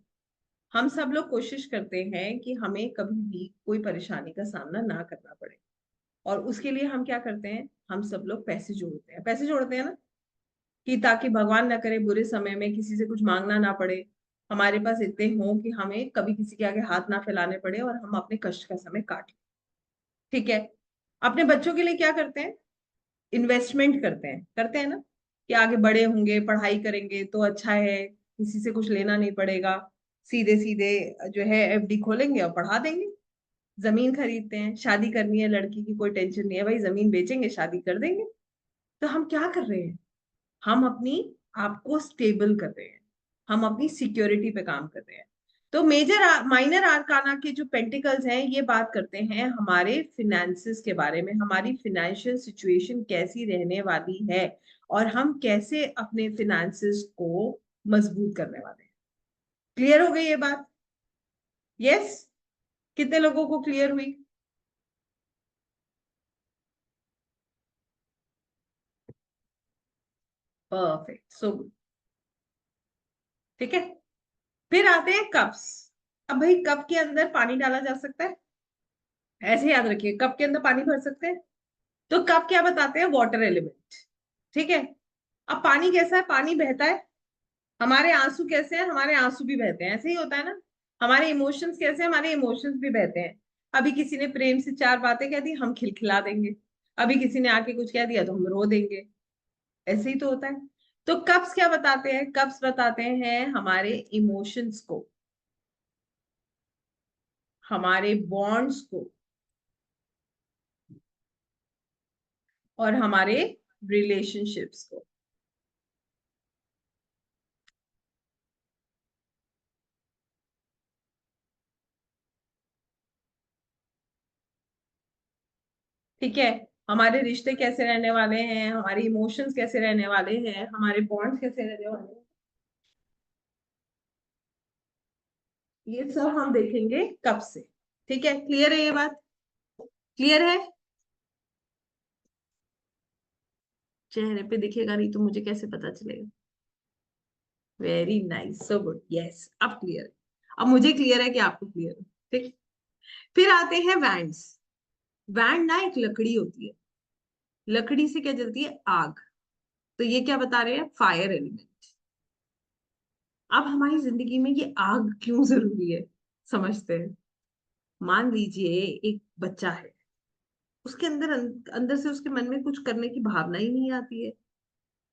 S1: हम सब लोग कोशिश करते हैं कि हमें कभी भी कोई परेशानी का सामना ना करना पड़े। और उसके लिए हम क्या करते हैं? हम सब लोग पैसे जोड़ते हैं। पैसे जोड़ते हैं ना, कि ताकि भगवान ना करे बुरे समय में किसी से कुछ मांगना ना पड़े, हमारे पास इतने हों कि हमें कभी किसी के आगे हाथ ना फैलाने पड़े और हम अपने कष्ट का समय काट लें। ठीक है, अपने बच्चों के लिए क्या करते हैं? इन्वेस्टमेंट करते हैं ना, कि आगे बड़े होंगे, पढ़ाई करेंगे तो अच्छा है, किसी से कुछ लेना नहीं पड़ेगा, सीधे सीधे जो है एफडी खोलेंगे और पढ़ा देंगे। जमीन खरीदते हैं, शादी करनी है लड़की की, कोई टेंशन नहीं है भाई, जमीन बेचेंगे शादी कर देंगे। तो हम क्या कर रहे हैं? हम अपनी आप को स्टेबल कर रहे हैं, हम अपनी सिक्योरिटी पे काम कर रहे हैं। तो मेजर माइनर आर्काना के जो पेंटिकल्स हैं ये बात करते हैं हमारे फिनेंसेस के बारे में, हमारी फिनेंशियल सिचुएशन कैसी रहने वाली है और हम कैसे अपने फिनेंसेस को मजबूत करने वाले हैं। क्लियर हो गई ये बात? यस? कितने लोगों को क्लियर हुई? Perfect, so good. ठीक है, फिर आते हैं कप्स। अब भाई कप के अंदर पानी डाला जा सकता है, ऐसे याद रखिए, कप के अंदर पानी भर सकते हैं। तो कप क्या बताते हैं? Water element. ठीक है। अब पानी कैसा है? पानी बहता है। हमारे आंसू कैसे हैं? हमारे आंसू भी बहते हैं, ऐसे ही होता है ना। हमारे इमोशंस कैसे हैं? हमारे इमोशंस भी बहते हैं। अभी किसी ने प्रेम से चार बातें कह दी, हम खिलखिला देंगे। अभी किसी ने आके कुछ कह दिया तो हम रो देंगे। ऐसे ही तो होता है। तो कप्स क्या बताते हैं? कप्स बताते हैं हमारे इमोशंस को, हमारे बॉन्ड्स को, और हमारे रिलेशनशिप्स को। ठीक है। हमारे रिश्ते कैसे रहने वाले हैं, हमारे इमोशंस कैसे रहने वाले हैं, हमारे बॉन्ड्स कैसे रहने वाले हैं, ये सब हम देखेंगे कब से। ठीक है, क्लियर है ये बात? क्लियर है? चेहरे पे दिखेगा नहीं तो मुझे कैसे पता चलेगा? Very nice, so good, yes, अब क्लियर है। अब मुझे क्लियर है कि आपको क्लियर है। ठीक। फिर आते हैं वैंड्स। वैंड ना एक लकड़ी होती है, लकड़ी से क्या जलती है? आग। तो ये क्या बता रहे हैं? Fire element. अब हमारी जिंदगी में ये आग क्यों जरूरी है, समझते हैं। मान लीजिए एक बच्चा है, उसके अंदर अंदर से उसके मन में कुछ करने की भावना ही नहीं आती है।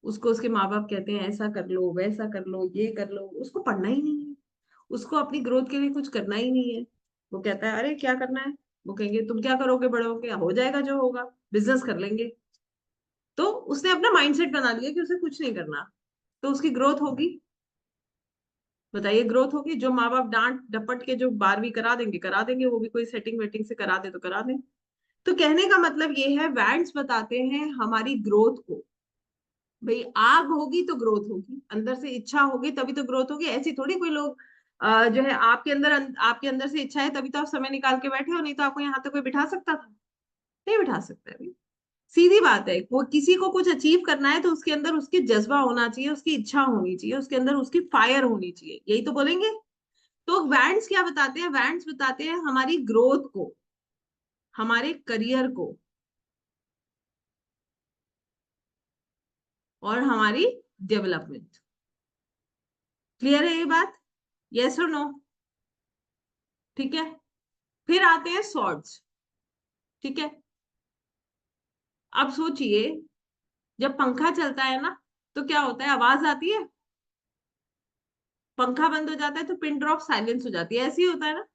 S1: उसको उसके माँ बाप कहते हैं ऐसा कर लो, वैसा कर लो, ये कर लो, उसको पढ़ना ही नहीं है। उसको अपनी ग्रोथ के लिए कुछ करना ही नहीं है। वो कहता है अरे क्या करना है? वो कहेंगे तुम क्या करोगे बड़े होके? हो जाएगा जो होगा, बिजनेस कर लेंगे। तो उसने अपना माइंडसेट बना लिया कि उसे कुछ नहीं करना। तो उसकी ग्रोथ होगी? बताइए, ग्रोथ होगी? जो माँ बाप डांट डपट के जो 12वीं करा देंगे करा देंगे, वो भी कोई सेटिंग वेटिंग से करा दे तो करा दे। तो कहने का मतलब ये है, वैंड्स बताते हैं हमारी ग्रोथ को। भाई आग होगी तो ग्रोथ होगी, अंदर से इच्छा होगी तभी तो ग्रोथ होगी। ऐसी थोड़ी कोई लोग जो है आपके अंदर से इच्छा है तभी तो आप समय निकाल के बैठे हो, नहीं तो आपको यहाँ तक कोई बिठा सकता था? नहीं बिठा सकता है। सीधी बात है, वो किसी को कुछ अचीव करना है तो उसके अंदर उसकी जज्बा होना चाहिए, उसकी इच्छा होनी चाहिए, उसके अंदर उसकी फायर होनी चाहिए, यही तो बोलेंगे। तो वैंड्स क्या बताते हैं? वैंड्स बताते हैं हमारी ग्रोथ को, हमारे करियर को, और हमारी डेवलपमेंट। क्लियर है ये बात? यस और नो? ठीक है। फिर आते हैं सॉर्ड्स। ठीक है। अब सोचिए, जब पंखा चलता है ना, तो क्या होता है? आवाज आती है। पंखा बंद हो जाता है तो पिन ड्रॉप साइलेंस हो जाती है, ऐसे ही होता है ना।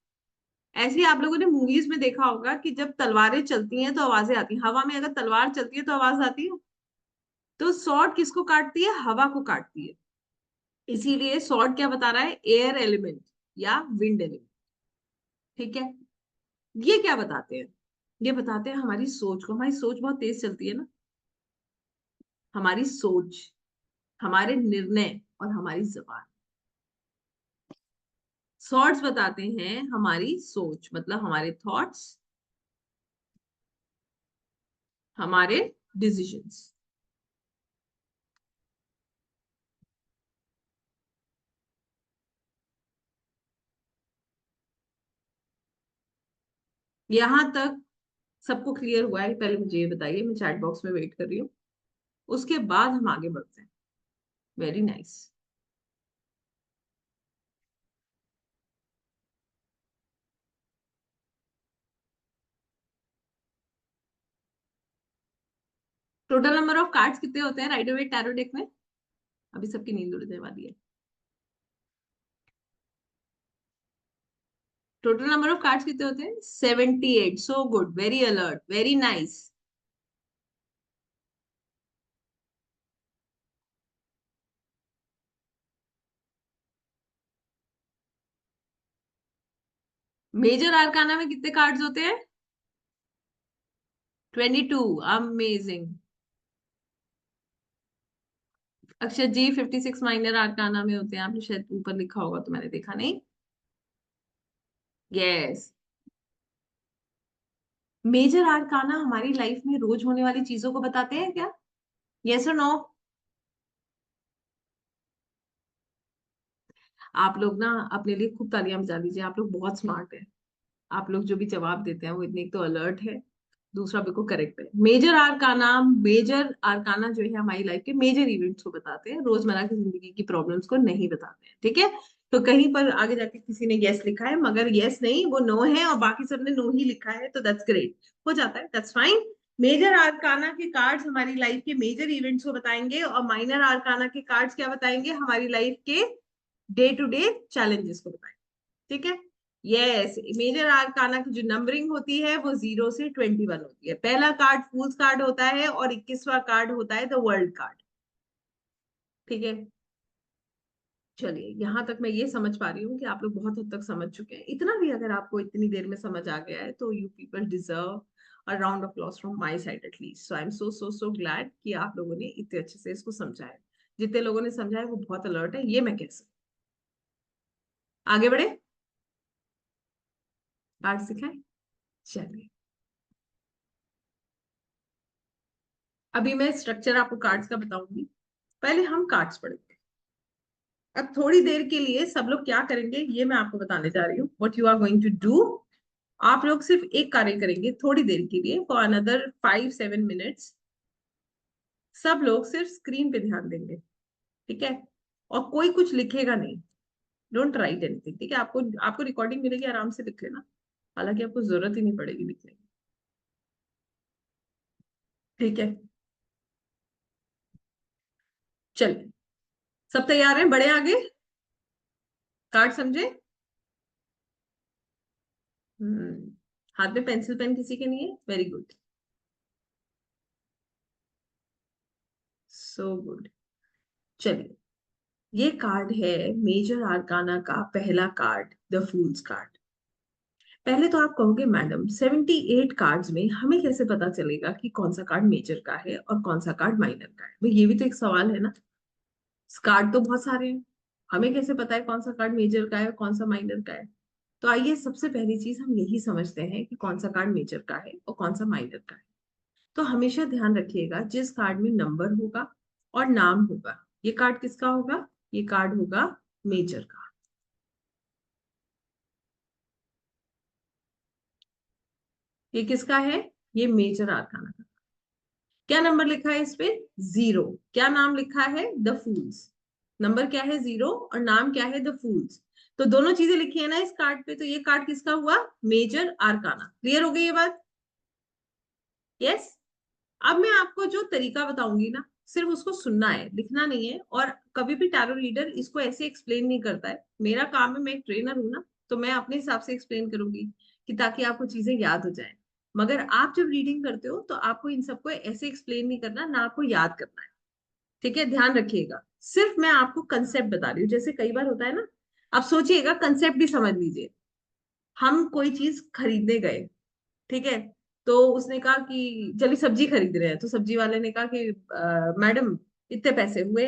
S1: ऐसे ही आप लोगों ने मूवीज में देखा होगा कि जब तलवारें चलती हैं तो आवाजें आती हैं, हवा में अगर तलवार चलती है तो आवाज आती है। तो सॉर्ड किसको काटती है? हवा को काटती है। इसीलिए सॉर्ड क्या बता रहा है? एयर एलिमेंट या विंड एलिमेंट। ठीक है। ये क्या बताते हैं? ये बताते हैं हमारी सोच को। हमारी सोच बहुत तेज चलती है ना। हमारी सोच, हमारे निर्णय, और हमारी जबान। थॉट्स बताते हैं हमारी सोच, मतलब हमारे थॉट्स, हमारे डिसीजंस। यहां तक सबको क्लियर हुआ है? पहले मुझे ये बताइए, मैं चैट बॉक्स में वेट कर रही हूँ, उसके बाद हम आगे बढ़ते हैं। Very nice. Total number of cards कितने होते हैं राइडर वेट टैरो डेक में? अभी सबकी नींद उड़ने वाली है। टोटल नंबर ऑफ कार्ड्स कितने होते हैं? 78। So good, very alert, very nice. Major arcana में कितने कार्ड्स होते हैं? 22। अमेजिंग। अक्षर जी, 56 माइनर आर्काना में होते हैं, आपने शायद ऊपर लिखा होगा तो मैंने देखा नहीं। यस। मेजर आर्काना हमारी लाइफ में रोज होने वाली चीजों को बताते हैं क्या? यस और नो? आप लोग ना अपने लिए खूब तालियां बजा लीजिए, आप लोग बहुत स्मार्ट हैं। आप लोग जो भी जवाब देते हैं वो इतने, एक तो अलर्ट है, दूसरा बिल्कुल करेक्ट है। मेजर आरकाना जो है हमारी लाइफ के मेजर इवेंट्स को बताते हैं, रोजमर्रा की जिंदगी की प्रॉब्लम्स को नहीं बताते हैं, ठीक है। तो कहीं पर आगे जाके किसी ने यस लिखा है, मगर यस नहीं, वो नो है, और बाकी सबने नो ही लिखा है, तो दैट्स ग्रेट, हो जाता है, दैट्स फाइन। मेजर आरकाना के कार्ड्स हमारी लाइफ के मेजर इवेंट्स को बताएंगे, और माइनर आरकाना के कार्ड्स क्या बताएंगे, हमारी लाइफ के डे टू डे चैलेंजेस को बताएंगे, ठीक है। यस, मेजर आर्काना की जो नंबरिंग होती है वो 0 से 21 होती है। पहला कार्ड फूल्स कार्ड होता है, और 21वां कार्ड होता है द वर्ल्ड कार्ड, ठीक है। चलिए, यहां तक मैं ये समझ पा रही हूँ कि आप लोग बहुत हद तक समझ चुके हैं। इतना भी अगर आपको इतनी देर में समझ आ गया है तो you people deserve a round of applause from my side at least. So I am so so so glad कि आप लोगों ने इतने अच्छे से इसको समझा है। जितने लोगों ने समझा है वो बहुत अलर्ट है, ये मैं कह सकती हूँ। आगे बढ़े, कार्ड सिखाएं। चलिए, अभी मैं स्ट्रक्चर आपको कार्ड्स का बताऊंगी, पहले हम कार्ड्स पढ़ेंगे। अब थोड़ी देर के लिए सब लोग क्या करेंगे ये मैं आपको बताने जा रही हूँ, what you are going to do. आप लोग सिर्फ एक कार्य करेंगे थोड़ी देर के लिए, फॉर अनदर 5-7 मिनट्स। सब लोग सिर्फ स्क्रीन पे ध्यान देंगे, ठीक है, और कोई कुछ लिखेगा नहीं। डोंट राइट एनीथिंग, ठीक है। आपको आपको रिकॉर्डिंग मिलेगी, आराम से लिख लेना, हालांकि आपको जरूरत ही नहीं पड़ेगी लिखने की, ठीक है। चलिए, सब तैयार हैं, बड़े आगे, कार्ड समझे। हम्म, हाथ में पेंसिल पेन किसी के नहीं है, वेरी गुड, सो गुड। चलिए, ये कार्ड है मेजर आर्काना का पहला कार्ड, द फूल्स कार्ड। पहले तो आप कहोगे मैडम 78 कार्ड्स में हमें कैसे पता चलेगा कि कौन सा कार्ड मेजर का है और कौन सा कार्ड माइनर का है, भाई ये भी तो एक सवाल है ना। कार्ड तो बहुत सारे हैं, हमें कैसे पता है कौन सा कार्ड मेजर का है और कौन सा माइनर का है। तो आइए, सबसे पहली चीज हम यही समझते हैं कि कौन सा कार्ड मेजर का है और कौन सा माइनर का है। तो हमेशा ध्यान रखिएगा, जिस कार्ड में नंबर होगा और नाम होगा, ये कार्ड किसका होगा, ये कार्ड होगा मेजर का। ये किसका है, ये मेजर आर्काना का। क्या नंबर लिखा है इस पे, 0। क्या नाम लिखा है, द फूल्स। नंबर क्या है, 0, और नाम क्या है, द फूल्स। तो दोनों चीजें लिखी है ना इस कार्ड पे, तो ये कार्ड किसका हुआ, मेजर आर्काना। क्लियर हो गई ये बात, यस। अब मैं आपको जो तरीका बताऊंगी ना, सिर्फ उसको सुनना है, लिखना नहीं है। और कभी भी टैरो रीडर इसको ऐसे एक्सप्लेन नहीं करता है, मेरा काम है, मैं एक ट्रेनर हूं ना, तो मैं अपने हिसाब से एक्सप्लेन करूंगी कि ताकि आपको चीजें याद हो जाए। मगर आप जब रीडिंग करते हो तो आपको इन सबको ऐसे एक्सप्लेन नहीं करना, ना आपको याद करना है, ठीक है। ध्यान रखिएगा, सिर्फ मैं आपको कंसेप्ट बता रही हूँ। जैसे कई बार होता है ना, आप सोचिएगा, कंसेप्ट भी समझ लीजिए। हम कोई चीज खरीदने गए, ठीक है, तो उसने कहा कि चलिए सब्जी खरीद रहे हैं, तो सब्जी वाले ने कहा कि मैडम इतने पैसे हुए।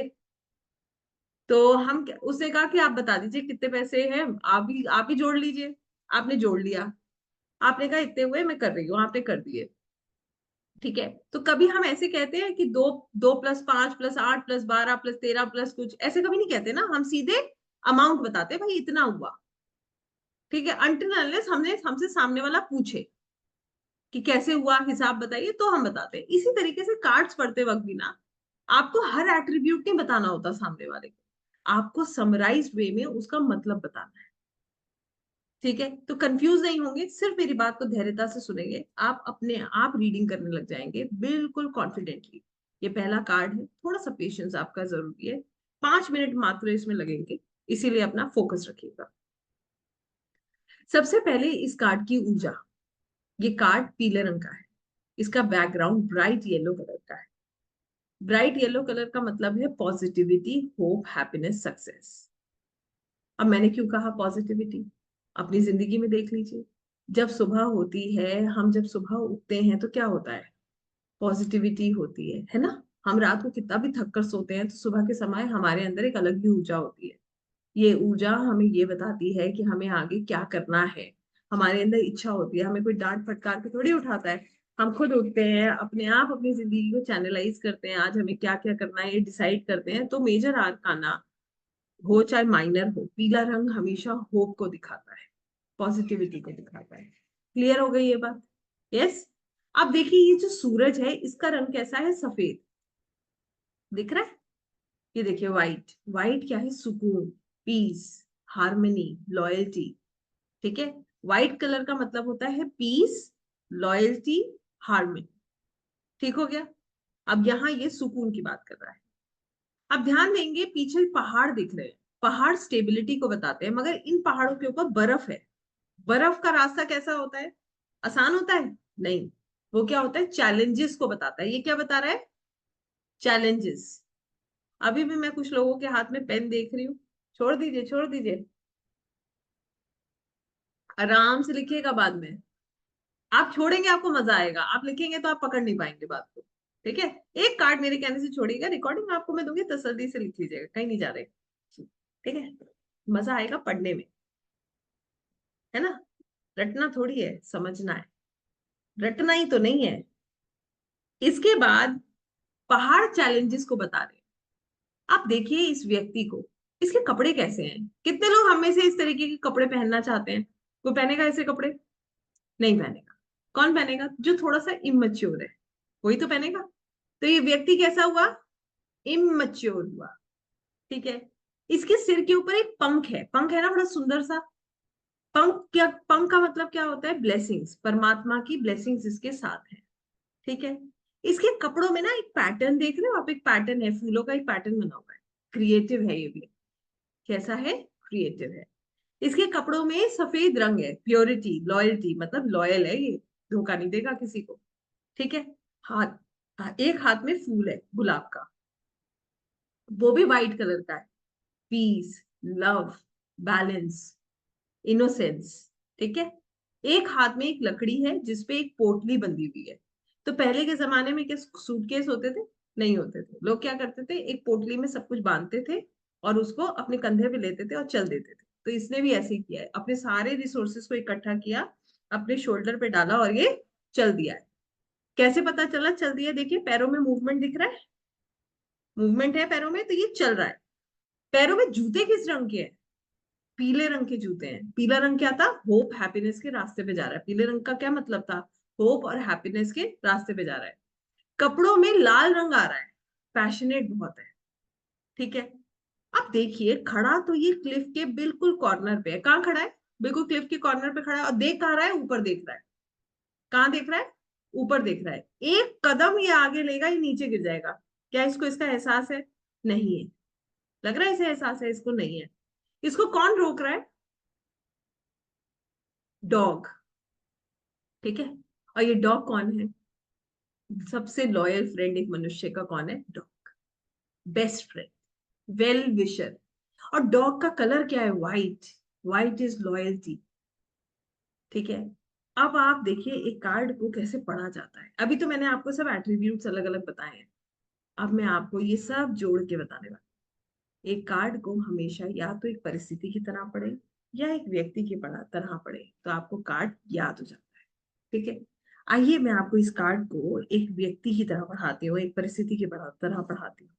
S1: तो उसने कहा कि आप बता दीजिए कितने पैसे हैं, आप ही जोड़ लीजिए। आपने जोड़ लिया, आपने कहा इतने हुए, मैं कर रही हूँ, आपने कर दिए, ठीक है। तो कभी हम ऐसे कहते हैं कि दो, 2+5+8+12+13 कुछ ऐसे कभी नहीं कहते ना, हम सीधे अमाउंट बताते हैं, भाई इतना हुआ, ठीक है। अनटिल अनलेस हमने हमसे सामने वाला पूछे कि कैसे हुआ, हिसाब बताइए, तो हम बताते हैं। इसी तरीके से कार्ड्स पढ़ते वक्त भी ना, आपको हर एट्रीब्यूट नहीं बताना होता सामने वाले को, आपको समराइज वे में उसका मतलब बताना है, ठीक है। तो कंफ्यूज नहीं होंगे, सिर्फ मेरी बात को धैर्यता से सुनेंगे, आप अपने आप रीडिंग करने लग जाएंगे बिल्कुल कॉन्फिडेंटली। ये पहला कार्ड है, थोड़ा सा पेशेंस आपका जरूरी है, 5 मिनट मात्र इसमें लगेंगे, इसीलिए अपना फोकस रखिएगा। सबसे पहले इस कार्ड की ऊर्जा, ये कार्ड पीले रंग का है, इसका बैकग्राउंड ब्राइट येलो कलर का है। ब्राइट येलो कलर का मतलब है पॉजिटिविटी, होप, हैप्पीनेस, सक्सेस। अब मैंने क्यों कहा पॉजिटिविटी, अपनी जिंदगी में देख लीजिए, जब सुबह होती है, हम जब सुबह उठते हैं तो क्या होता है, पॉजिटिविटी होती है ना। हम रात को कितना भी थक कर सोते हैं, तो सुबह के समय हमारे अंदर एक अलग ही ऊर्जा होती है। ये ऊर्जा हमें ये बताती है कि हमें आगे क्या करना है। हमारे अंदर इच्छा होती है, हमें कोई डांट फटकार के थोड़ी उठाता है, हम खुद उठते हैं, अपने आप अपनी जिंदगी को चैनलाइज करते हैं, आज हमें क्या क्या करना है ये डिसाइड करते हैं। तो मेजर आर्काना हो चाहे माइनर हो, पीला रंग हमेशा होप को दिखाता है, पॉजिटिविटी को दिखाता है। क्लियर हो गई ये बात? यस। अब देखिए ये जो सूरज है इसका रंग कैसा है? सफेद। दिख रहा है? ये देखिए व्हाइट। व्हाइट क्या है? सुकून, पीस, हार्मनी, लॉयल्टी। ठीक है। व्हाइट कलर का मतलब होता है पीस, लॉयल्टी, हार्मनी। ठीक हो गया? अब यहाँ ये सुकून की बात कर रहा है। अब ध्यान देंगे पीछे पहाड़ दिख रहे हैं, पहाड़ स्टेबिलिटी को बताते हैं, मगर इन पहाड़ों के ऊपर बर्फ है। बर्फ का रास्ता कैसा होता है? आसान होता है? नहीं। वो क्या होता है? चैलेंजेस को बताता है। ये क्या बता रहा है? चैलेंजेस। अभी भी मैं कुछ लोगों के हाथ में पेन देख रही हूँ। छोड़ दीजिए, छोड़ दीजिए, आराम से लिखिएगा बाद में। आप छोड़ेंगे आपको मजा आएगा, आप लिखेंगे तो आप पकड़ नहीं पाएंगे बात को। ठीक है। एक कार्ड मेरे कहने से छोड़िएगा, रिकॉर्डिंग आपको मैं दूंगी, तसल्ली से लिख लीजिएगा, कहीं नहीं जा रहे। ठीक है। मजा आएगा पढ़ने में, है ना? रटना थोड़ी है, समझना है। रटना ही तो नहीं है। इसके बाद पहाड़ चैलेंजेस को बता रहे हैं। आप देखिए इस व्यक्ति को, इसके कपड़े कैसे हैं? कितने लोग हम में से इस तरीके के कपड़े पहनना चाहते हैं? कोई पहनेगा ऐसे कपड़े? नहीं पहनेगा। कौन पहनेगा? जो थोड़ा सा इमैच्योर है, वही तो पहनेगा। तो ये व्यक्ति कैसा हुआ? इमैच्योर हुआ। ठीक है। इसके सिर के ऊपर एक पंख है, पंख है ना बड़ा सुंदर सा। पंख क्या? पंख का मतलब क्या होता है? ब्लेसिंग्स, परमात्मा की ब्लेसिंग्स इसके साथ है। ठीक है। इसके कपड़ों में ना एक पैटर्न देख रहे हो आप? एक पैटर्न है, फूलों का एक पैटर्न बना हुआ है। क्रिएटिव है ये भी। कैसा है? क्रिएटिव है। इसके कपड़ों में सफेद रंग है, प्योरिटी, लॉयल्टी, मतलब लॉयल है ये, धोखा नहीं देगा किसी को। ठीक है। हाथ, एक हाथ में फूल है गुलाब का, वो भी व्हाइट कलर का है। Peace, love, balance, innocence. ठीक है। एक हाथ में एक लकड़ी है जिसपे एक पोटली बंधी हुई है। तो पहले के जमाने में क्या सूटकेस होते थे? नहीं होते थे। लोग क्या करते थे? एक पोटली में सब कुछ बांधते थे और उसको अपने कंधे पे लेते थे और चल देते थे। तो इसने भी ऐसे ही किया है, अपने सारे रिसोर्सेस को इकट्ठा किया, अपने शोल्डर पे डाला और ये चल दिया है। कैसे पता चला चल दिया? देखिए पैरों में मूवमेंट दिख रहा है, मूवमेंट है पैरों में, तो ये चल रहा है। पैरों में जूते किस रंग के हैं? पीले रंग के जूते हैं। पीला रंग क्या था? होप, हैप्पीनेस के रास्ते पे जा रहा है। पीले रंग का क्या मतलब था? होप और हैप्पीनेस के रास्ते पे जा रहा है। कपड़ों में लाल रंग आ रहा है, पैशनेट बहुत है। ठीक है। अब देखिए खड़ा तो ये क्लिफ के बिल्कुल कॉर्नर पे है। कहाँ खड़ा है? बिल्कुल क्लिफ के कॉर्नर पे खड़ा है, और देख कहाँ रहा है? ऊपर देख रहा है। कहाँ देख रहा है? ऊपर देख रहा है। एक कदम ये आगे लेगा, ये नीचे गिर जाएगा। क्या इसको इसका एहसास है? नहीं है। लग रहा है इसे एहसास है? इसको नहीं है। इसको कौन रोक रहा है? डॉग। ठीक है। और ये डॉग कौन है? सबसे लॉयल फ्रेंड एक मनुष्य का कौन है? Dog. Best friend, well wisher. और डॉग का कलर क्या है? व्हाइट। White is loyalty. ठीक है। अब आप देखिए एक कार्ड को कैसे पढ़ा जाता है। अभी तो मैंने आपको सब एट्रीब्यूट्स अलग अलग बताए हैं, अब मैं आपको ये सब जोड़ के बताने वाली हूँ। एक कार्ड को हमेशा या तो एक परिस्थिति की तरह पढ़े या एक व्यक्ति की तरह पढ़े, तो आपको कार्ड याद हो जाता है। ठीक है। आइए मैं आपको इस कार्ड को एक व्यक्ति की तरह पढ़ाती हूँ, एक परिस्थिति की तरह पढ़ाती हूँ।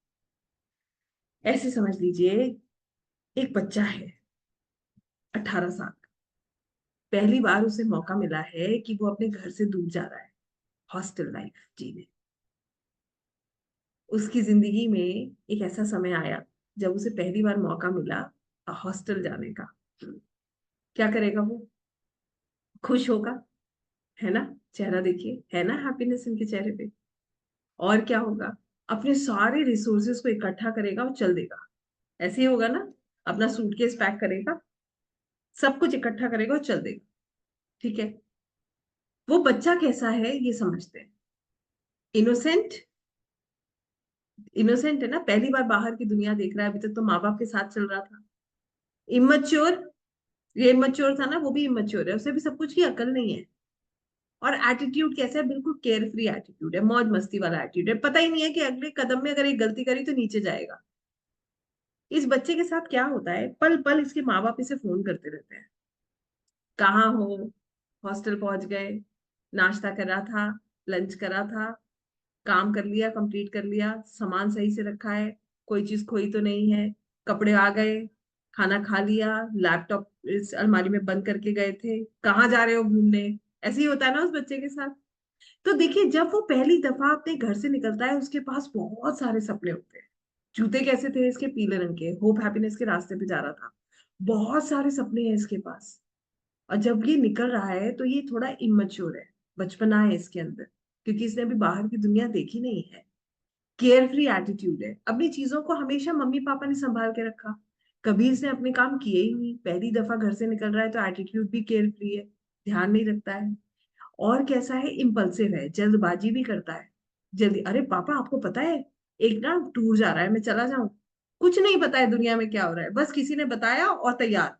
S1: ऐसे समझ लीजिए एक बच्चा है, 18 साल। पहली बार उसे मौका मिला है कि वो अपने घर से दूर जा रहा है, हॉस्टल लाइफ जीने। उसकी जिंदगी में एक ऐसा समय आया जब उसे पहली बार मौका मिला हॉस्टल जाने का। क्या करेगा वो? खुश होगा, है ना? चेहरा देखिए, है ना हैप्पीनेस इनके चेहरे पे। और क्या होगा? अपने सारे रिसोर्सेस को इकट्ठा करेगा और चल देगा। ऐसे ही होगा ना? अपना सूटकेस पैक करेगा, सब कुछ इकट्ठा करेगा और चल देगा। ठीक है। वो बच्चा कैसा है ये समझते हैं। इनोसेंट। इनोसेंट है ना, पहली बार बाहर की दुनिया देख रहा है, अभी तक तो माँ बाप के साथ चल रहा था। इमच्योर, ये इमच्योर था ना, वो भी इमच्योर है, उसे भी सब कुछ की अकल नहीं है। और एटीट्यूड कैसा है? बिल्कुल केयर फ्री एटीट्यूड है, मौज मस्ती वाला एटीट्यूड है। पता ही नहीं है कि अगले कदम में अगर एक गलती करी तो नीचे जाएगा। इस बच्चे के साथ क्या होता है? पल पल इसके माँ बाप इसे फोन करते रहते हैं। कहाँ हो? हॉस्टल पहुंच गए? नाश्ता करा था? लंच करा था? काम कर लिया, कंप्लीट कर लिया? सामान सही से रखा है? कोई चीज खोई तो नहीं है? कपड़े आ गए, खाना खा लिया, लैपटॉप इस अलमारी में बंद करके गए थे, कहाँ जा रहे हो घूमने, ऐसे ही होता है ना उस बच्चे के साथ। तो देखिए, जब वो पहली दफा अपने घर से निकलता है, उसके पास बहुत सारे सपने होते हैं। जूते कैसे थे इसके? पीले रंग के, होप हैप्पीनेस के रास्ते पे जा रहा था। बहुत सारे सपने हैं इसके पास। और जब ये निकल रहा है तो ये थोड़ा इमेच्योर है, बचपना है इसके अंदर, क्योंकि इसने अभी बाहर की दुनिया देखी नहीं है। केयर फ्री एटीट्यूड है, अपनी चीजों को हमेशा मम्मी पापा ने संभाल के रखा, कभी इसने अपने काम किए ही नहीं। पहली दफा घर से निकल रहा है तो एटीट्यूड भी केयर फ्री है, ध्यान नहीं रखता है। और कैसा है? इम्पल्सिव है, जल्दबाजी भी करता है। जल्दी, अरे पापा आपको पता है एक ना टूर जा रहा है, मैं चला जाऊं? कुछ नहीं पता है दुनिया में क्या हो रहा है, बस किसी ने बताया और तैयार।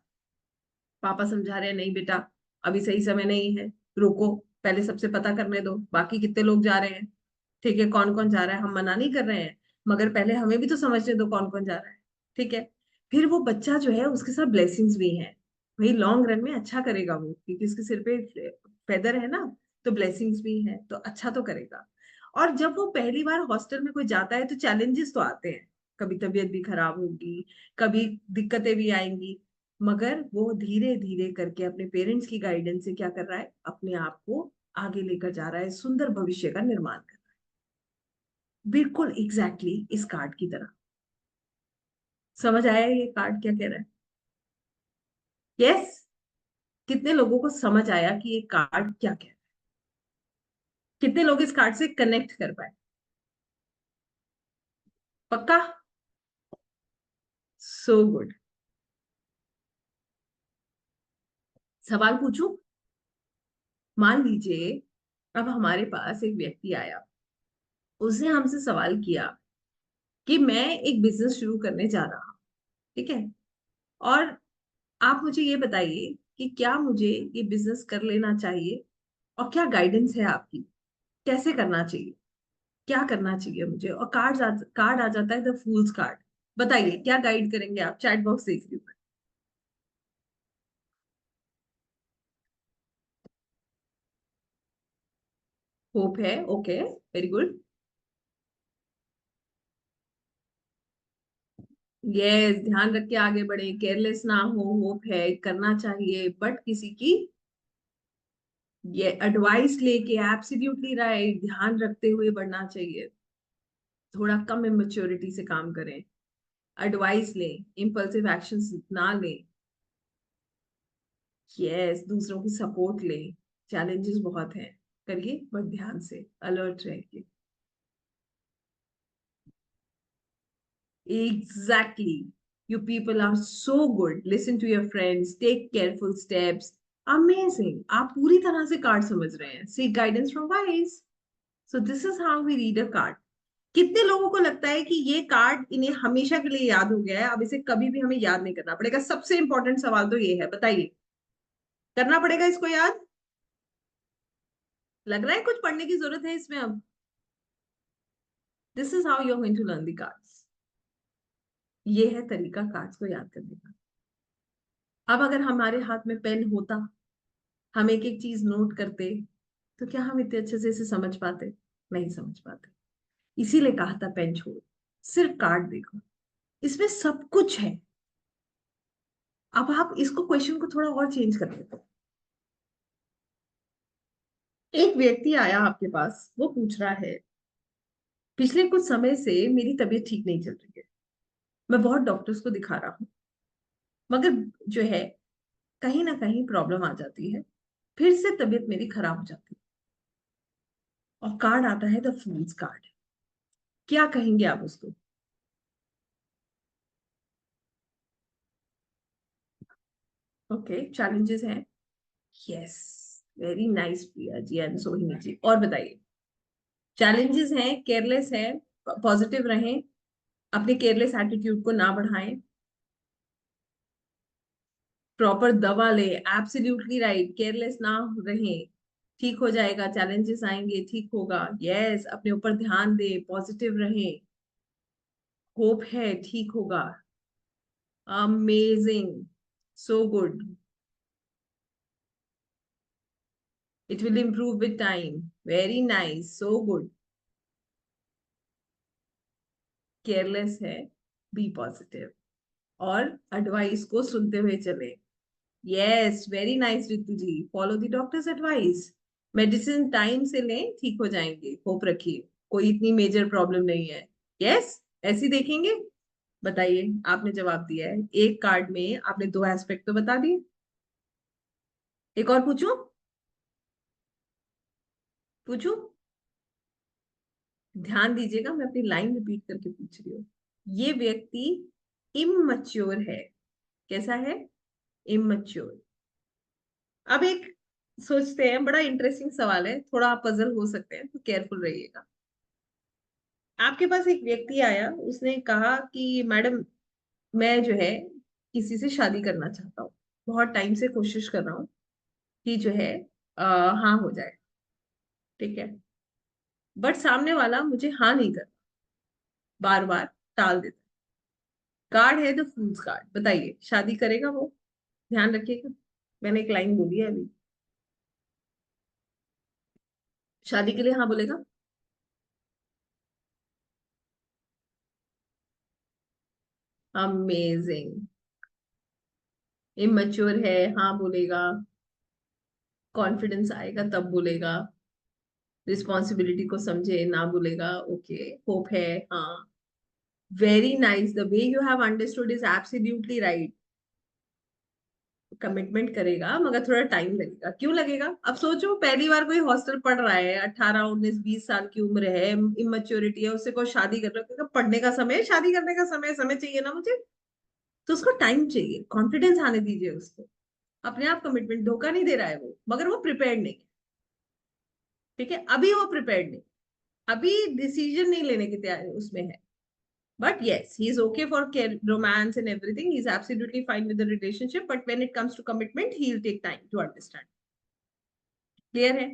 S1: पापा समझा रहे हैं, नहीं बेटा, अभी सही समय नहीं है, रुको, पहले सबसे पता करने दो बाकी कितने लोग जा रहे हैं। ठीक है, कौन कौन जा रहा है, हम मना नहीं कर रहे हैं, मगर पहले हमें भी तो समझने दो कौन कौन जा रहा है। ठीक है। फिर वो बच्चा जो है उसके साथ ब्लेसिंग्स भी हैं। भाई लॉन्ग रन में अच्छा करेगा वो, क्योंकि उसके सिर पे फेदर है ना, तो ब्लेसिंग्स भी हैं, तो अच्छा तो करेगा। और जब वो पहली बार हॉस्टल में कोई जाता है तो चैलेंजेस तो आते हैं, कभी तबीयत भी खराब होगी, कभी दिक्कतें भी आएंगी, मगर वो धीरे धीरे करके अपने पेरेंट्स की गाइडेंस से क्या कर रहा है, अपने आप को आगे लेकर जा रहा है, सुंदर भविष्य का निर्माण कर रहा है। बिल्कुल एग्जैक्टली इस कार्ड की तरह। समझ आया ये कार्ड क्या कह रहा है? यस। कितने लोगों को समझ आया कि ये कार्ड क्या कह रहा है? कितने लोग इस कार्ड से कनेक्ट कर पाए? पक्का? So good. सवाल पूछूं? मान लीजिए अब हमारे पास एक व्यक्ति आया, उसने हमसे सवाल किया कि मैं एक बिजनेस शुरू करने जा रहा हूं, ठीक है, और आप मुझे ये बताइए कि क्या मुझे ये बिजनेस कर लेना चाहिए, और क्या गाइडेंस है आपकी, कैसे करना चाहिए, क्या करना चाहिए मुझे। और कार्ड आ जाता है द फूल्स कार्ड। बताइए क्या गाइड करेंगे आप? चैट बॉक्स देख रही हूँ। होप है, ओके, वेरी गुड। यस, ध्यान रख के आगे बढ़े, केयरलेस ना हो, होप है, करना चाहिए, बट किसी की ये एडवाइस लेके एब्सोल्युटली राइट, ध्यान रखते हुए बढ़ना चाहिए। थोड़ा कम इमेच्योरिटी से काम करें, एडवाइस लें, इम्पल्सिव एक्शंस ना लें। यस, दूसरों की सपोर्ट लें। चैलेंजेस बहुत हैं, करिए बट ध्यान से, अलर्ट रहिए। Exactly, you people are so good, listen to your friends, take careful steps. Amazing, आप पूरी तरह से कार्ड समझ रहे हैं। Seek guidance from wise. So this is how we read a card. कितने लोगों को लगता है कि ये कार्ड इन्हें हमेशा के लिए याद हो गया है, अब इसे कभी भी हमें याद नहीं करना पड़ेगा? सबसे इंपॉर्टेंट सवाल तो ये है, बताइए, करना पड़ेगा इसको याद? लग रहा है कुछ पढ़ने की जरूरत है इसमें अब? This is how you are going to learn the cards. ये है तरीका कार्ड्स को याद करने का। अब अगर हमारे हाथ में पेन होता, हम एक एक चीज नोट करते, तो क्या हम इतने अच्छे से इसे समझ पाते? नहीं समझ पाते। इसीलिए कहा था पेन छोड़ो, सिर्फ कार्ड देखो, इसमें सब कुछ है। अब आप इसको, क्वेश्चन को थोड़ा और चेंज कर देते। एक व्यक्ति आया आपके पास, वो पूछ रहा है, पिछले कुछ समय से मेरी तबीयत ठीक नहीं चल रही है, मैं बहुत डॉक्टर्स को दिखा रहा हूँ, मगर जो है कहीं ना कहीं प्रॉब्लम आ जाती है, फिर से तबीयत मेरी खराब हो जाती है। और कार्ड आता है द फूल्स कार्ड। क्या कहेंगे आप उसको? ओके, चैलेंजेस हैं। Yes, very nice Priya ji and Sohini ji, और बताइए। चैलेंजेस हैं, केयरलेस है, पॉजिटिव रहें, अपने केयरलेस एटीट्यूड को ना बढ़ाएं, प्रॉपर दवा ले, एब्सोल्युटली राइट, केयरलेस ना रहें, ठीक हो जाएगा, चैलेंजेस आएंगे, ठीक होगा। यस, अपने ऊपर ध्यान दे, पॉजिटिव रहें, होप है, ठीक होगा। Amazing, so good, it will improve with time, very nice, so good. Careless है, बी पॉजिटिव। और एडवाइस को सुनते हुए चले। Yes, very nice Ritu ji, follow the doctor's advice. Medicine time से लें, ठीक हो जाएंगे, होप रखिए, कोई इतनी मेजर प्रॉब्लम नहीं है। यस, ऐसी देखेंगे। बताइए, आपने जवाब दिया है, एक कार्ड में आपने दो एस्पेक्ट तो बता दिए। एक और पूछूं? पूछूं? ध्यान दीजिएगा, मैं अपनी लाइन रिपीट करके पूछ रही हूँ। ये व्यक्ति इमैच्योर है। कैसा है? इमैच्योर। अब एक सोचते हैं, बड़ा इंटरेस्टिंग सवाल है, थोड़ा आप पजल हो सकते हैं, तो केयरफुल रहिएगा। आपके पास एक व्यक्ति आया, उसने कहा कि मैडम, मैं जो है किसी से शादी करना चाहता हूँ, बहुत टाइम से कोशिश कर रहा हूँ कि जो है हाँ हो जाए। ठीक है, बट सामने वाला मुझे हाँ नहीं कर, बार बार टाल देता। कार्ड है द फूल्स कार्ड। बताइए, शादी करेगा वो? ध्यान रखिएगा, मैंने एक लाइन बोली है अभी। शादी के लिए हाँ बोलेगा? अमेजिंग। इमेच्योर है, हाँ बोलेगा। कॉन्फिडेंस आएगा तब बोलेगा। रिस्पॉन्सिबिलिटी को समझे, ना बोलेगा। ओके, होप है, हाँ। Very nice, the way you have understood is absolutely right. Commitment करेगा, मगर थोड़ा टाइम लगेगा। क्यों लगेगा? अब सोचो, पहली बार कोई हॉस्टल पढ़ रहा है, 18 19 20 साल की उम्र है, इमेच्योरिटी है, उससे कोई शादी कर रहा है, पढ़ने का समय, शादी करने का समय, समय चाहिए ना मुझे। तो उसको टाइम चाहिए, कॉन्फिडेंस आने दीजिए उसको। अपने आप कमिटमेंट, धोखा नहीं दे रहा है वो, मगर वो प्रिपेयर्ड नहीं है। ठीक है, अभी वो प्रिपेयर्ड नहीं, अभी डिसीजन नहीं लेने की तैयारी उसमें है। But yes, he is okay for romance and everything. He's absolutely fine with the relationship. But when it comes to commitment, he'll take time to understand. Clear है?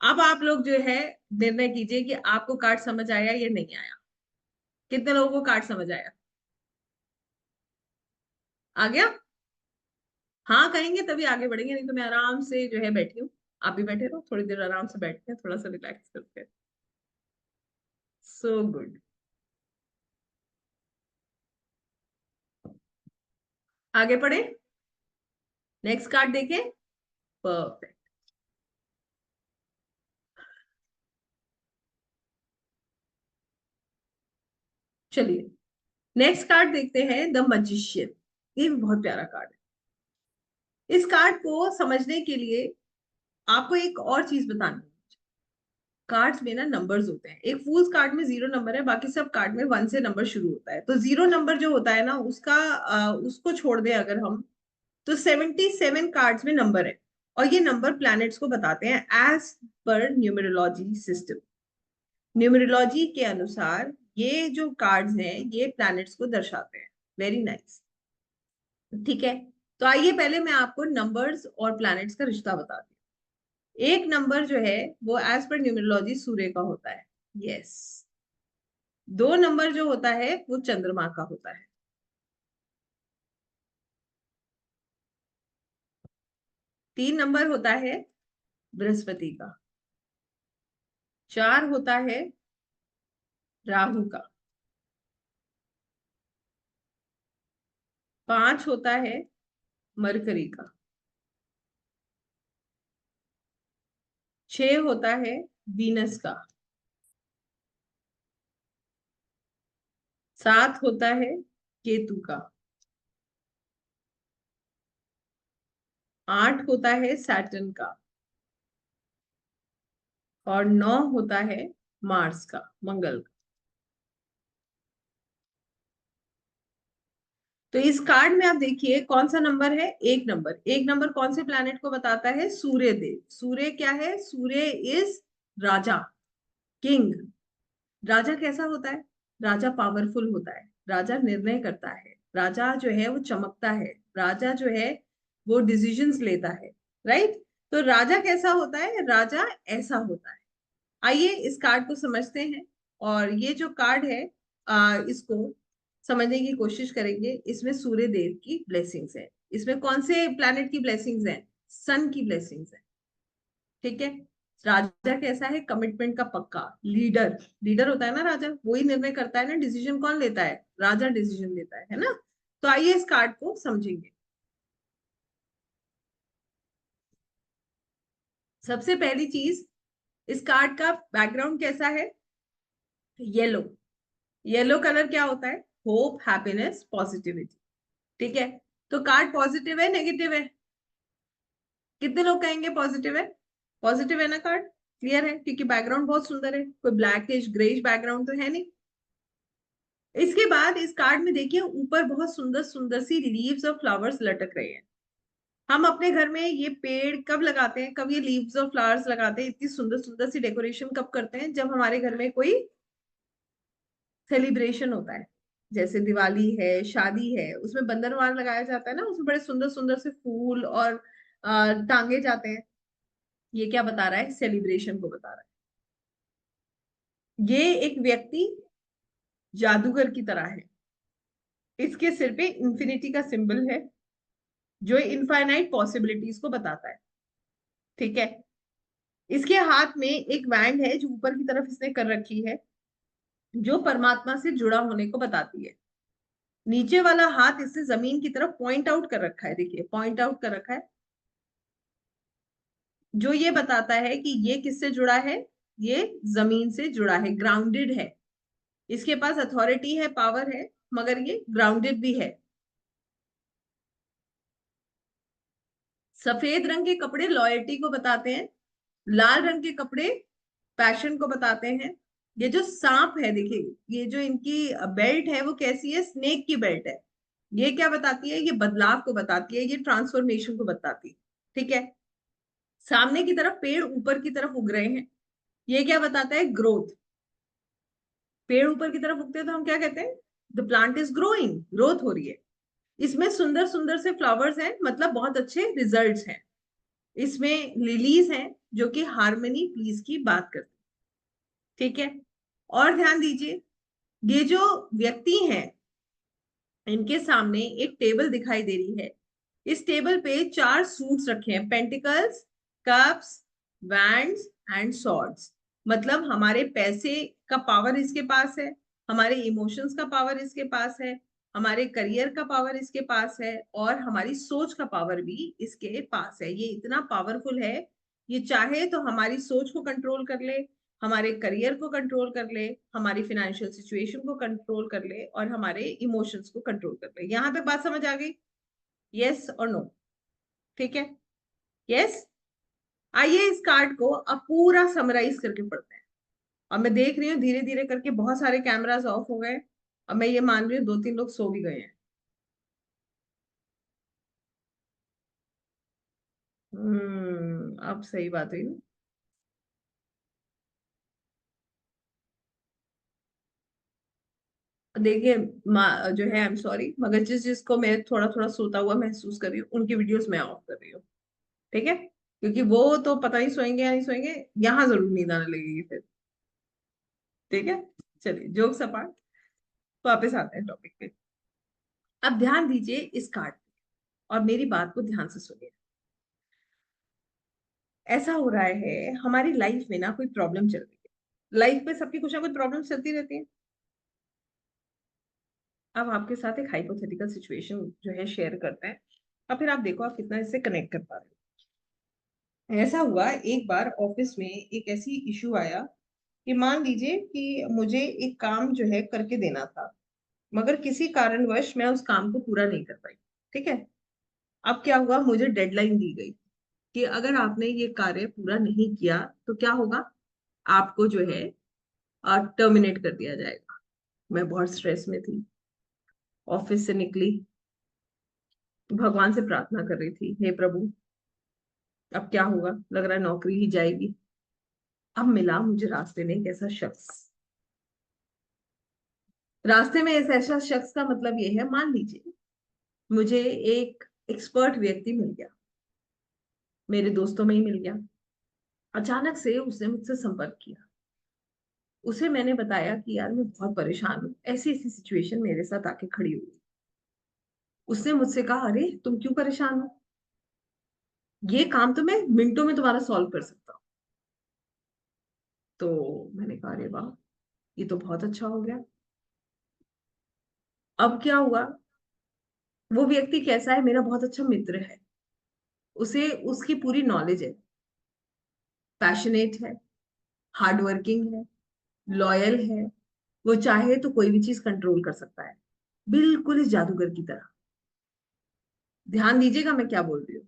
S1: अब आप लोग जो है निर्णय कीजिए कि आपको कार्ड समझ आया या नहीं आया। कितने लोगों को कार्ड समझ आया? आ गया? हाँ कहेंगे तभी आगे बढ़ेंगे, नहीं तो मैं आराम से जो है बैठी हूँ। आप भी बैठे रहो, थोड़ी देर आराम से बैठते हैं, थोड़ा सा रिलैक्स करते हैं। So good. आगे पढ़े, नेक्स्ट कार्ड देखें। परफेक्ट। चलिए, नेक्स्ट कार्ड देखते हैं, द मजिशियन। ये भी बहुत प्यारा कार्ड है। इस कार्ड को समझने के लिए आपको एक और चीज बतानी है। कार्ड्स में ना नंबर्स होते हैं, एक फूल्स कार्ड में 0 नंबर है, बाकी सब कार्ड में 1 से नंबर शुरू होता है। तो 0 नंबर जो होता है ना, उसका उसको छोड़ दें अगर हम, तो 77 कार्ड्स में नंबर है। और ये नंबर प्लैनेट्स को बताते हैं as per numerology system. Numerology के अनुसार ये जो कार्ड्स हैं, ये प्लैनेट्स को दर्शाते हैं। Very nice. ठीक है, तो आइए पहले मैं आपको नंबर्स और प्लैनेट्स का रिश्ता बताती हूँ। एक नंबर जो है वो एज पर न्यूमरोलॉजी सूर्य का होता है। यस। 2 नंबर जो होता है वो चंद्रमा का होता है। 3 नंबर होता है बृहस्पति का। 4 होता है राहु का। 5 होता है मरकरी का। 6 होता है वीनस का। 7 होता है केतु का। 8 होता है सैटर्न का। और 9 होता है मार्स का, मंगल का। तो इस कार्ड में आप देखिए कौन सा नंबर है? 1 नंबर। 1 नंबर कौन से प्लैनेट को बताता है? सूर्य देव। सूर्य क्या है? सूर्य इज राजा, किंग। राजा कैसा होता है? राजा पावरफुल होता है, राजा निर्णय करता है, राजा जो है वो चमकता है, राजा जो है वो डिसीजंस लेता है। राइट? तो राजा कैसा होता है? राजा ऐसा होता है। आइए इस कार्ड को समझते हैं। और ये जो कार्ड है, इसको समझने की कोशिश करेंगे। इसमें सूर्य देव की ब्लेसिंग्स है। इसमें कौन से प्लैनेट की ब्लेसिंग्स हैं? सन की ब्लेसिंग्स है। ठीक है। राजा कैसा है? कमिटमेंट का पक्का, लीडर। लीडर होता है ना राजा, वही निर्णय करता है ना, डिसीजन कौन लेता है? राजा डिसीजन लेता है ना। तो आइए इस कार्ड को समझेंगे। सबसे पहली चीज, इस कार्ड का बैकग्राउंड कैसा है? येलो। येलो कलर क्या होता है? Hope, happiness, positivity. ठीक है, तो कार्ड पॉजिटिव है नेगेटिव है? कितने लोग कहेंगे पॉजिटिव है? पॉजिटिव है ना कार्ड? क्लियर है, क्योंकि बैकग्राउंड बहुत सुंदर है, कोई ब्लैकिश ग्रेइश बैकग्राउंड तो है नहीं। इसके बाद इस कार्ड में देखिए ऊपर बहुत सुंदर सुंदर सी लीव्स और फ्लावर्स लटक रहे हैं। हम अपने घर में ये पेड़ कब लगाते हैं, कब ये लीव्स और फ्लावर्स लगाते हैं, इतनी सुंदर सुंदर सी डेकोरेशन कब करते हैं? जब हमारे घर में कोई सेलिब्रेशन होता है, जैसे दिवाली है, शादी है, उसमें बंधनवार लगाया जाता है ना, उसमें बड़े सुंदर सुंदर से फूल और टांगे जाते हैं। ये क्या बता रहा है? सेलिब्रेशन को बता रहा है। ये एक व्यक्ति जादूगर की तरह है। इसके सिर पे इंफिनिटी का सिंबल है, जो इनफाइनाइट पॉसिबिलिटीज को बताता है। ठीक है, इसके हाथ में एक बैंड है जो ऊपर की तरफ इसने कर रखी है, जो परमात्मा से जुड़ा होने को बताती है। नीचे वाला हाथ इससे जमीन की तरफ पॉइंट आउट कर रखा है, देखिए पॉइंट आउट कर रखा है, जो ये बताता है कि ये किससे जुड़ा है? ये जमीन से जुड़ा है, ग्राउंडेड है। इसके पास अथॉरिटी है, पावर है, मगर ये ग्राउंडेड भी है। सफेद रंग के कपड़े लॉयल्टी को बताते हैं, लाल रंग के कपड़े पैशन को बताते हैं। ये जो सांप है देखिए, ये जो इनकी बेल्ट है वो कैसी है? स्नेक की बेल्ट है। ये क्या बताती है? ये बदलाव को बताती है, ये ट्रांसफॉर्मेशन को बताती है। ठीक है, सामने की तरफ पेड़ ऊपर की तरफ उग रहे हैं, ये क्या बताता है? ग्रोथ। पेड़ ऊपर की तरफ उगते हैं तो हम क्या कहते हैं? The plant is growing, growth हो रही है। इसमें सुंदर सुंदर से फ्लावर्स हैं, मतलब बहुत अच्छे रिजल्ट्स हैं। इसमें लिलीज हैं जो कि हार्मनी पीस की बात करती है। ठीक है, और ध्यान दीजिए, ये जो व्यक्ति हैं, इनके सामने एक टेबल दिखाई दे रही है। इस टेबल पे 4 सूट्स रखे हैं, pentacles, cups, wands and swords. मतलब हमारे पैसे का पावर इसके पास है, हमारे इमोशंस का पावर इसके पास है, हमारे करियर का पावर इसके पास है, और हमारी सोच का पावर भी इसके पास है। ये इतना पावरफुल है, ये चाहे तो हमारी सोच को कंट्रोल कर ले, हमारे करियर को कंट्रोल कर ले, हमारी फाइनेंशियल सिचुएशन को कंट्रोल कर ले, और हमारे इमोशंस को कंट्रोल कर ले। यहां तक बात समझ आ गई? यस और नो? ठीक है, यस। आइए इस कार्ड को अब पूरा समराइज करके पढ़ते हैं। और मैं देख रही हूँ धीरे धीरे करके बहुत सारे कैमरास ऑफ हो गए, और मैं ये मान रही हूँ 2-3 लोग सो भी गए हैं। अब सही बात हुई ना। देखिए, जो है, आई एम सॉरी, मगर जिस जिसको मैं थोड़ा थोड़ा सोता हुआ महसूस कर रही हूँ, उनकी वीडियोस मैं ऑफ कर रही हूँ। ठीक है, क्योंकि वो तो पता नहीं सोएंगे या नहीं सोएंगे, यहाँ जरूर नींद आने लगेगी फिर। ठीक है, चलिए जोक्स अपार्ट, वापस आते हैं टॉपिक पे। अब ध्यान दीजिए इस कार्ड पे, और मेरी बात को ध्यान से सुनिए। ऐसा हो रहा है हमारी लाइफ में ना, कोई प्रॉब्लम चल रही है। लाइफ में सबकी कुछ ना कुछ प्रॉब्लम चलती रहती है। अब आपके साथ एक हाइपोथेटिकल सिचुएशन जो है शेयर करते हैं, और फिर आप देखो आप कितना इससे कनेक्ट कर पा रहे हो। ऐसा हुआ एक बार ऑफिस में, एक ऐसी इशू आया कि मान लीजिए कि मुझे एक काम जो है करके देना था, मगर किसी कारणवश मैं उस काम को पूरा नहीं कर पाई। ठीक है, अब क्या हुआ? मुझे डेडलाइन दी गई कि अगर आपने ये कार्य पूरा नहीं किया तो क्या होगा? आपको जो है टर्मिनेट कर दिया जाएगा। मैं बहुत स्ट्रेस में थी, ऑफिस से निकली, भगवान से प्रार्थना कर रही थी, हे प्रभु अब क्या होगा, लग रहा है नौकरी ही जाएगी। अब मिला मुझे रास्ते में एक ऐसा शख्स। रास्ते में ऐसा ऐसा शख्स का मतलब ये है, मान लीजिए मुझे एक एक्सपर्ट व्यक्ति मिल गया, मेरे दोस्तों में ही मिल गया। अचानक से उसने मुझसे संपर्क किया। उसे मैंने बताया कि यार मैं बहुत परेशान हूँ, ऐसी ऐसी सिचुएशन मेरे साथ आके खड़ी हुई। उसने मुझसे कहा, अरे तुम क्यों परेशान हो, ये काम तो मैं मिनटों में तुम्हारा सॉल्व कर सकता हूँ। तो मैंने कहा, अरे वाह, ये तो बहुत अच्छा हो गया। अब क्या हुआ? वो व्यक्ति कैसा है? मेरा बहुत अच्छा मित्र है, उसे उसकी पूरी नॉलेज है, पैशनेट है, हार्ड वर्किंग है, लॉयल है, वो चाहे तो कोई भी चीज कंट्रोल कर सकता है, बिल्कुल इस जादूगर की तरह। ध्यान दीजिएगा मैं क्या बोल रही हूँ।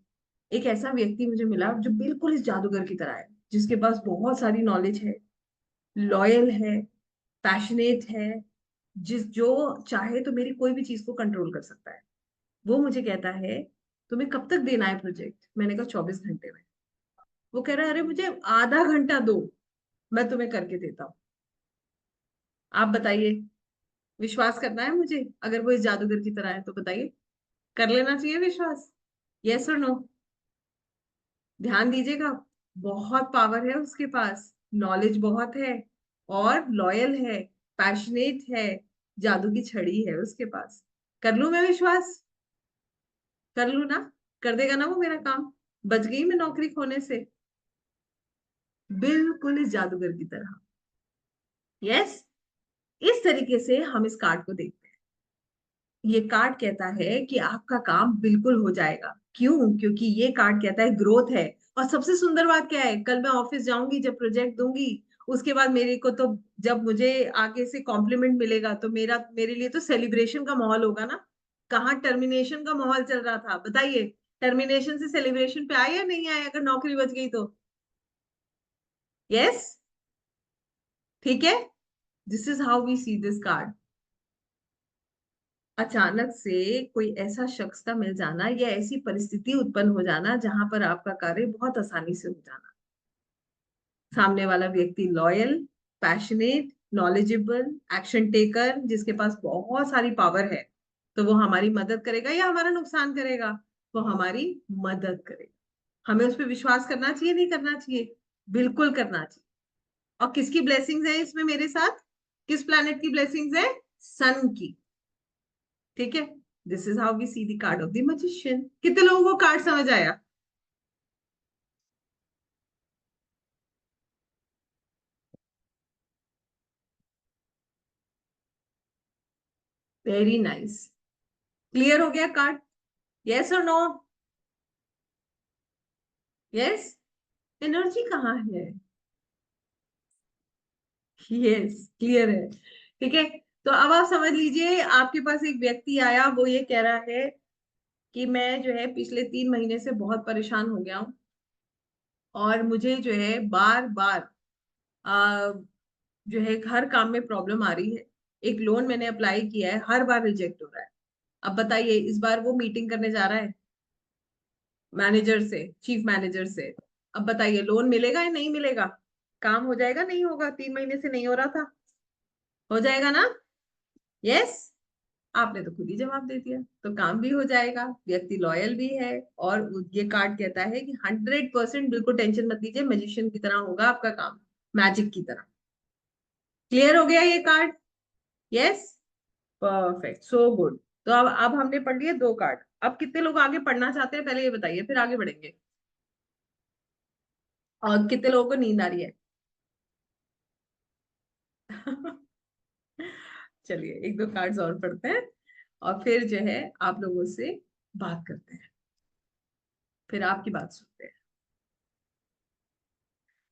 S1: एक ऐसा व्यक्ति मुझे मिला जो बिल्कुल इस जादूगर की तरह है, जिसके पास बहुत सारी नॉलेज है, लॉयल है, पैशनेट है, जिस जो चाहे तो मेरी कोई भी चीज को कंट्रोल कर सकता है। वो मुझे कहता है, तुम्हें कब तक देना है प्रोजेक्ट? मैंने कहा 24 घंटे में। वो कह रहा है, अरे मुझे आधा घंटा दो, मैं तुम्हें करके देता हूँ। आप बताइए, विश्वास करना है मुझे? अगर वो इस जादूगर की तरह है तो बताइए, कर लेना चाहिए विश्वास? यस और नो? ध्यान दीजिएगा, बहुत पावर है उसके पास, नॉलेज बहुत है, और लॉयल है, पैशनेट है, जादू की छड़ी है उसके पास। कर लूं मैं विश्वास? कर लूं ना? कर देगा ना वो मेरा काम? बच गई मैं नौकरी खोने से, बिल्कुल इस जादूगर की तरह। यस। इस तरीके से हम इस कार्ड को देखते हैं। ये कार्ड कहता है कि आपका काम बिल्कुल हो जाएगा। क्यों? क्योंकि ये कार्ड कहता है ग्रोथ है। और सबसे सुंदर बात क्या है, कल मैं ऑफिस जाऊंगी, जब प्रोजेक्ट दूंगी, उसके बाद मेरे को तो, जब मुझे आगे से कॉम्प्लीमेंट मिलेगा, तो मेरे लिए तो सेलिब्रेशन का माहौल होगा ना। कहाँ टर्मिनेशन का माहौल चल रहा था, बताइए? टर्मिनेशन से सेलिब्रेशन पे आए या नहीं आए, अगर नौकरी बच गई तो? यस। ठीक है। This is how we see this card. अचानक से कोई ऐसा शख्स का मिल जाना, या ऐसी परिस्थिति उत्पन्न हो जाना जहां पर आपका कार्य बहुत आसानी से हो जाना। सामने वाला व्यक्ति loyal, passionate, knowledgeable, action taker, जिसके पास बहुत सारी पावर है। तो वो हमारी मदद करेगा या हमारा नुकसान करेगा? वो हमारी मदद करेगा। हमें उस पर विश्वास करना चाहिए, नहीं करना चाहिए? बिल्कुल करना चाहिए। और किसकी ब्लेसिंग्स है इसमें मेरे साथ? किस प्लैनेट की ब्लेसिंग्स है? सन की। ठीक है। This is how we see the card of the magician. कितने लोगों को कार्ड समझ आया? Very nice. क्लियर हो गया कार्ड? यस और नो? यस। एनर्जी कहाँ है? यस, क्लियर है। ठीक है। तो अब आप समझ लीजिए, आपके पास एक व्यक्ति आया, वो ये कह रहा है कि मैं जो है पिछले 3 महीने से बहुत परेशान हो गया हूँ, और मुझे जो है बार बार जो है हर काम में प्रॉब्लम आ रही है। एक लोन मैंने अप्लाई किया है, हर बार रिजेक्ट हो रहा है। अब बताइए, इस बार वो मीटिंग करने जा रहा है मैनेजर से, चीफ मैनेजर से। अब बताइए, लोन मिलेगा या नहीं मिलेगा? काम हो जाएगा नहीं होगा? 3 महीने से नहीं हो रहा था, हो जाएगा ना? यस। आपने तो खुद ही जवाब दे दिया, तो काम भी हो जाएगा, व्यक्ति लॉयल भी है। और ये कार्ड कहता है कि 100%, बिल्कुल टेंशन मत लीजिए, मैजिशियन की तरह होगा आपका काम, मैजिक की तरह। क्लियर हो गया ये कार्ड? यस। परफेक्ट, सो गुड। तो अब हमने पढ़ लिए 2 कार्ड। अब कितने लोग आगे पढ़ना चाहते हैं, पहले ये बताइए, फिर आगे बढ़ेंगे। और कितने लोगों को नींद आ रही है? चलिए, 1-2 कार्ड्स और पढ़ते हैं, और फिर जो है आप लोगों से बात करते हैं, फिर आपकी बात सुनते हैं।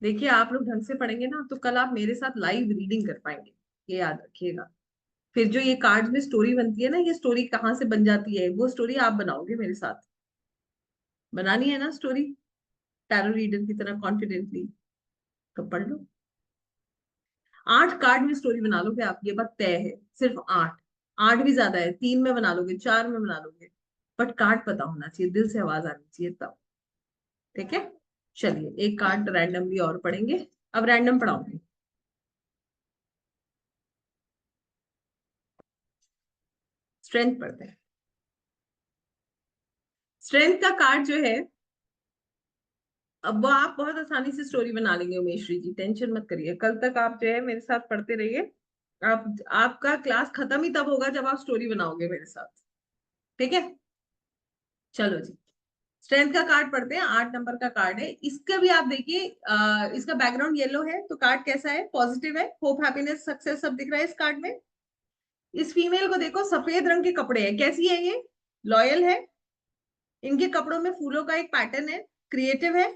S1: देखिए, आप लोग ढंग से पढ़ेंगे ना, तो कल आप मेरे साथ लाइव रीडिंग कर पाएंगे, ये याद रखिएगा। फिर जो ये कार्ड्स में स्टोरी बनती है ना, ये स्टोरी कहाँ से बन जाती है, वो स्टोरी आप बनाओगे मेरे साथ। बनानी है ना स्टोरी, टैरो रीडर की तरह कॉन्फिडेंटली? तो पढ़ लो। 8 कार्ड में स्टोरी बना लोगे आप, ये बात तय है। सिर्फ 8। 8 भी ज्यादा है, 3 में बना लोगे, 4 में बना लोगे, बट कार्ड पता होना चाहिए, दिल से आवाज आनी चाहिए तब। ठीक है। चलिए, एक कार्ड रैंडमली और पढ़ेंगे। अब रैंडम पढ़ाऊंगी। स्ट्रेंथ पढ़ते हैं। स्ट्रेंथ का कार्ड जो है, अब वो आप बहुत आसानी से स्टोरी बना लेंगे उमेश्वरी जी, टेंशन मत करिए। कल तक आप जो है मेरे साथ पढ़ते रहिए। आप आपका क्लास खत्म ही तब होगा जब आप स्टोरी बनाओगे मेरे साथ। ठीक है। चलो जी, स्ट्रेंथ का कार्ड पढ़ते हैं। 8 नंबर का कार्ड है, इसका भी आप देखिए, इसका बैकग्राउंड येलो है, तो कार्ड कैसा है? पॉजिटिव है, होप, हैप्पीनेस, सक्सेस सब दिख रहा है इस कार्ड में। इस फीमेल को देखो, सफेद रंग के कपड़े हैं, कैसी है ये? लॉयल है, इनके कपड़ों में फूलों का एक पैटर्न है, क्रिएटिव है,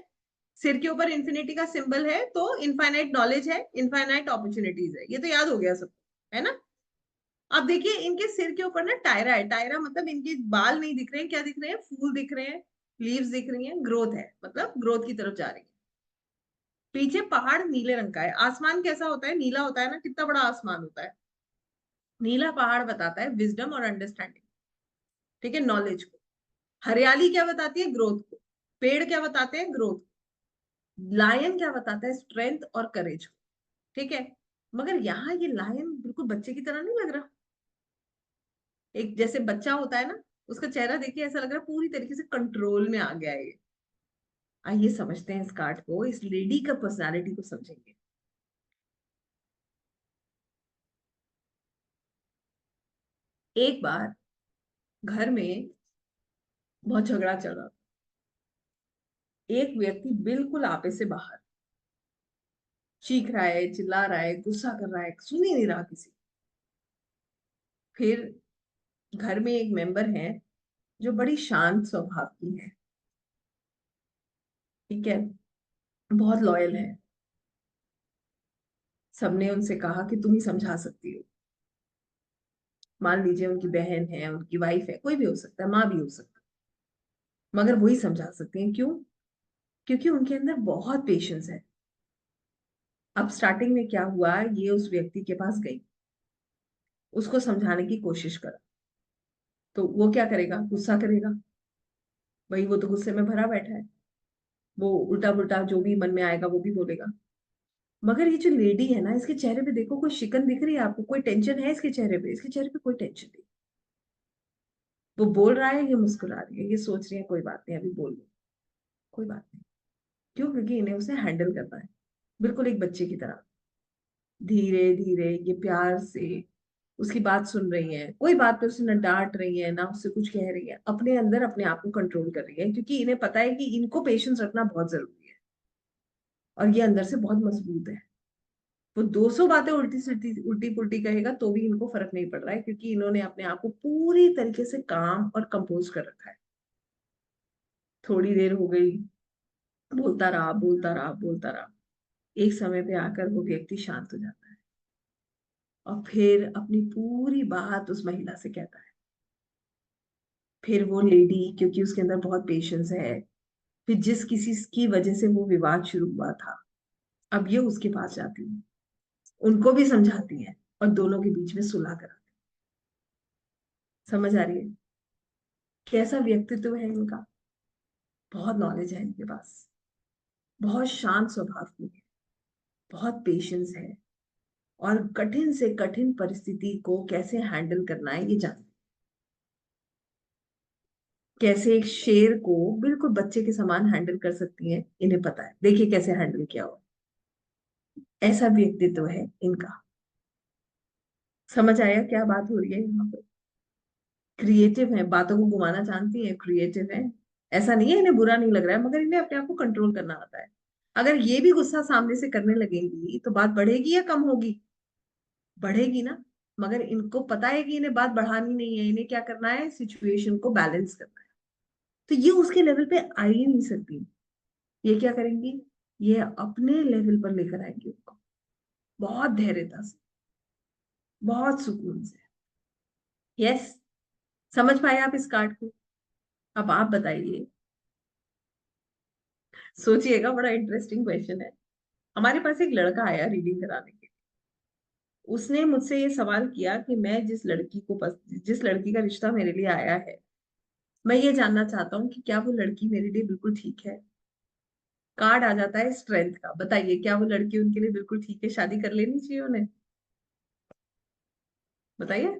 S1: सिर के ऊपर इन्फिनिटी का सिंबल है, तो इनफाइनाइट नॉलेज है, इनफाइनाइट अपॉर्चुनिटीज है। ये तो याद हो गया सबको, है ना। अब देखिए इनके सिर के ऊपर ना टायरा है, टायरा मतलब इनके बाल नहीं दिख रहे हैं, क्या दिख रहे हैं, फूल दिख रहे हैं, लीव्स दिख रही हैं, ग्रोथ है, मतलब ग्रोथ की तरफ जा रही है। पीछे पहाड़ नीले रंग का है। आसमान कैसा होता है, नीला होता है ना, कितना बड़ा आसमान होता है। नीला पहाड़ बताता है विजडम और अंडरस्टैंडिंग, ठीक है, नॉलेज को। हरियाली क्या बताती है, ग्रोथ को। पेड़ क्या बताते हैं, ग्रोथ। लायन क्या बताता है, स्ट्रेंथ और करेज को, ठीक है। मगर यहाँ ये लायन बिल्कुल बच्चे की तरह नहीं लग रहा। एक जैसे बच्चा होता है ना, उसका चेहरा देखिए ऐसा लग रहा है पूरी तरीके से कंट्रोल में आ गया है ये। आइए समझते हैं इस कार्ड को, इस लेडी का पर्सनालिटी को समझेंगे। एक बार घर में बहुत झगड़ा चल रहा था। एक व्यक्ति बिल्कुल आपे से बाहर चीख रहा है, चिल्ला रहा है, गुस्सा कर रहा है, सुन ही नहीं रहा किसी। फिर घर में एक मेंबर है जो बड़ी शांत स्वभाव की है, ठीक है, बहुत लॉयल है। सबने उनसे कहा कि तुम ही समझा सकती हो। मान लीजिए उनकी बहन है, उनकी वाइफ है, कोई भी हो सकता है, माँ भी हो सकता है, मगर वही समझा सकती हैं। क्यों? क्योंकि उनके अंदर बहुत पेशेंस है। अब स्टार्टिंग में क्या हुआ, ये उस व्यक्ति के पास गई, उसको समझाने की कोशिश करा, तो वो क्या करेगा, गुस्सा करेगा। भाई वो तो गुस्से में भरा बैठा है, वो उल्टा पुल्टा जो भी मन में आएगा वो भी बोलेगा। मगर ये जो लेडी है ना, इसके चेहरे पे देखो, कोई शिकन दिख रही है आपको, कोई टेंशन है इसके चेहरे पे? इसके चेहरे पे कोई टेंशन नहीं। वो बोल रहा है, ये मुस्कुरा रही है, ये सोच रही है कोई बात नहीं, अभी बोल लो, कोई बात नहीं। क्यों? क्योंकि इन्हें उसे हैंडल करना है, बिल्कुल एक बच्चे की तरह। धीरे धीरे ये प्यार से उसकी बात सुन रही है, कोई बात पे उसे न डांट रही है ना उससे कुछ कह रही है, अपने अंदर अपने आप को कंट्रोल कर रही है, क्योंकि इन्हें पता है कि इनको पेशेंस रखना बहुत जरूरी है। और ये अंदर से बहुत मजबूत है। वो 200 बातें उल्टी सीधी उल्टी पुल्टी कहेगा तो भी इनको फर्क नहीं पड़ रहा है, क्योंकि इन्होंने अपने आप को पूरी तरीके से काम और कंपोज कर रखा है। थोड़ी देर हो गई, बोलता रहा बोलता रहा बोलता रहा। एक समय पे आकर वो व्यक्ति शांत हो जाता है और फिर अपनी पूरी बात उस महिला से कहता है। फिर वो लेडी, क्योंकि उसके अंदर बहुत पेशेंस है, फिर जिस किसी की वजह से वो विवाद शुरू हुआ था, अब ये उसके पास जाती है, उनको भी समझाती है और दोनों के बीच में सुलह कराती है। समझ आ रही है कैसा व्यक्तित्व है इनका? बहुत नॉलेज है इनके पास, बहुत शांत स्वभाव की है, बहुत पेशेंस है, और कठिन से कठिन परिस्थिति को कैसे हैंडल करना है ये जानते हैं। कैसे एक शेर को बिल्कुल बच्चे के समान हैंडल कर सकती हैं, इन्हें पता है। देखिए कैसे हैंडल किया हो, ऐसा व्यक्तित्व है इनका। समझ आया क्या बात हो रही है यहाँ पे? क्रिएटिव है, बातों को घुमाना जानती है, क्रिएटिव है। ऐसा नहीं है इन्हें बुरा नहीं लग रहा है, मगर इन्हें अपने आप को कंट्रोल करना आता है। अगर ये भी गुस्सा सामने से करने लगेंगी तो बात बढ़ेगी या कम होगी? बढ़ेगी ना। मगर इनको पता है कि इन्हें बात बढ़ानी नहीं है, इन्हें क्या करना है, सिचुएशन को बैलेंस करना है। तो ये उसके लेवल पे आ ही नहीं सकती। ये क्या करेंगी, ये अपने लेवल पर लेकर आएंगी उनको, बहुत धैर्यता से, बहुत सुकून से। यस, समझ पाए आप इस कार्ड को? अब आप बताइए, सोचिएगा, बड़ा इंटरेस्टिंग क्वेश्चन है। हमारे पास एक लड़का आया रीडिंग कराने के लिए। उसने मुझसे ये सवाल किया कि मैं जिस लड़की का रिश्ता मेरे लिए आया है, मैं ये जानना चाहता हूँ कि क्या वो लड़की मेरे लिए बिल्कुल ठीक है। कार्ड आ जाता है स्ट्रेंथ का। बताइए क्या वो लड़की उनके लिए बिल्कुल ठीक है, शादी कर लेनी चाहिए उन्हें? बताइए।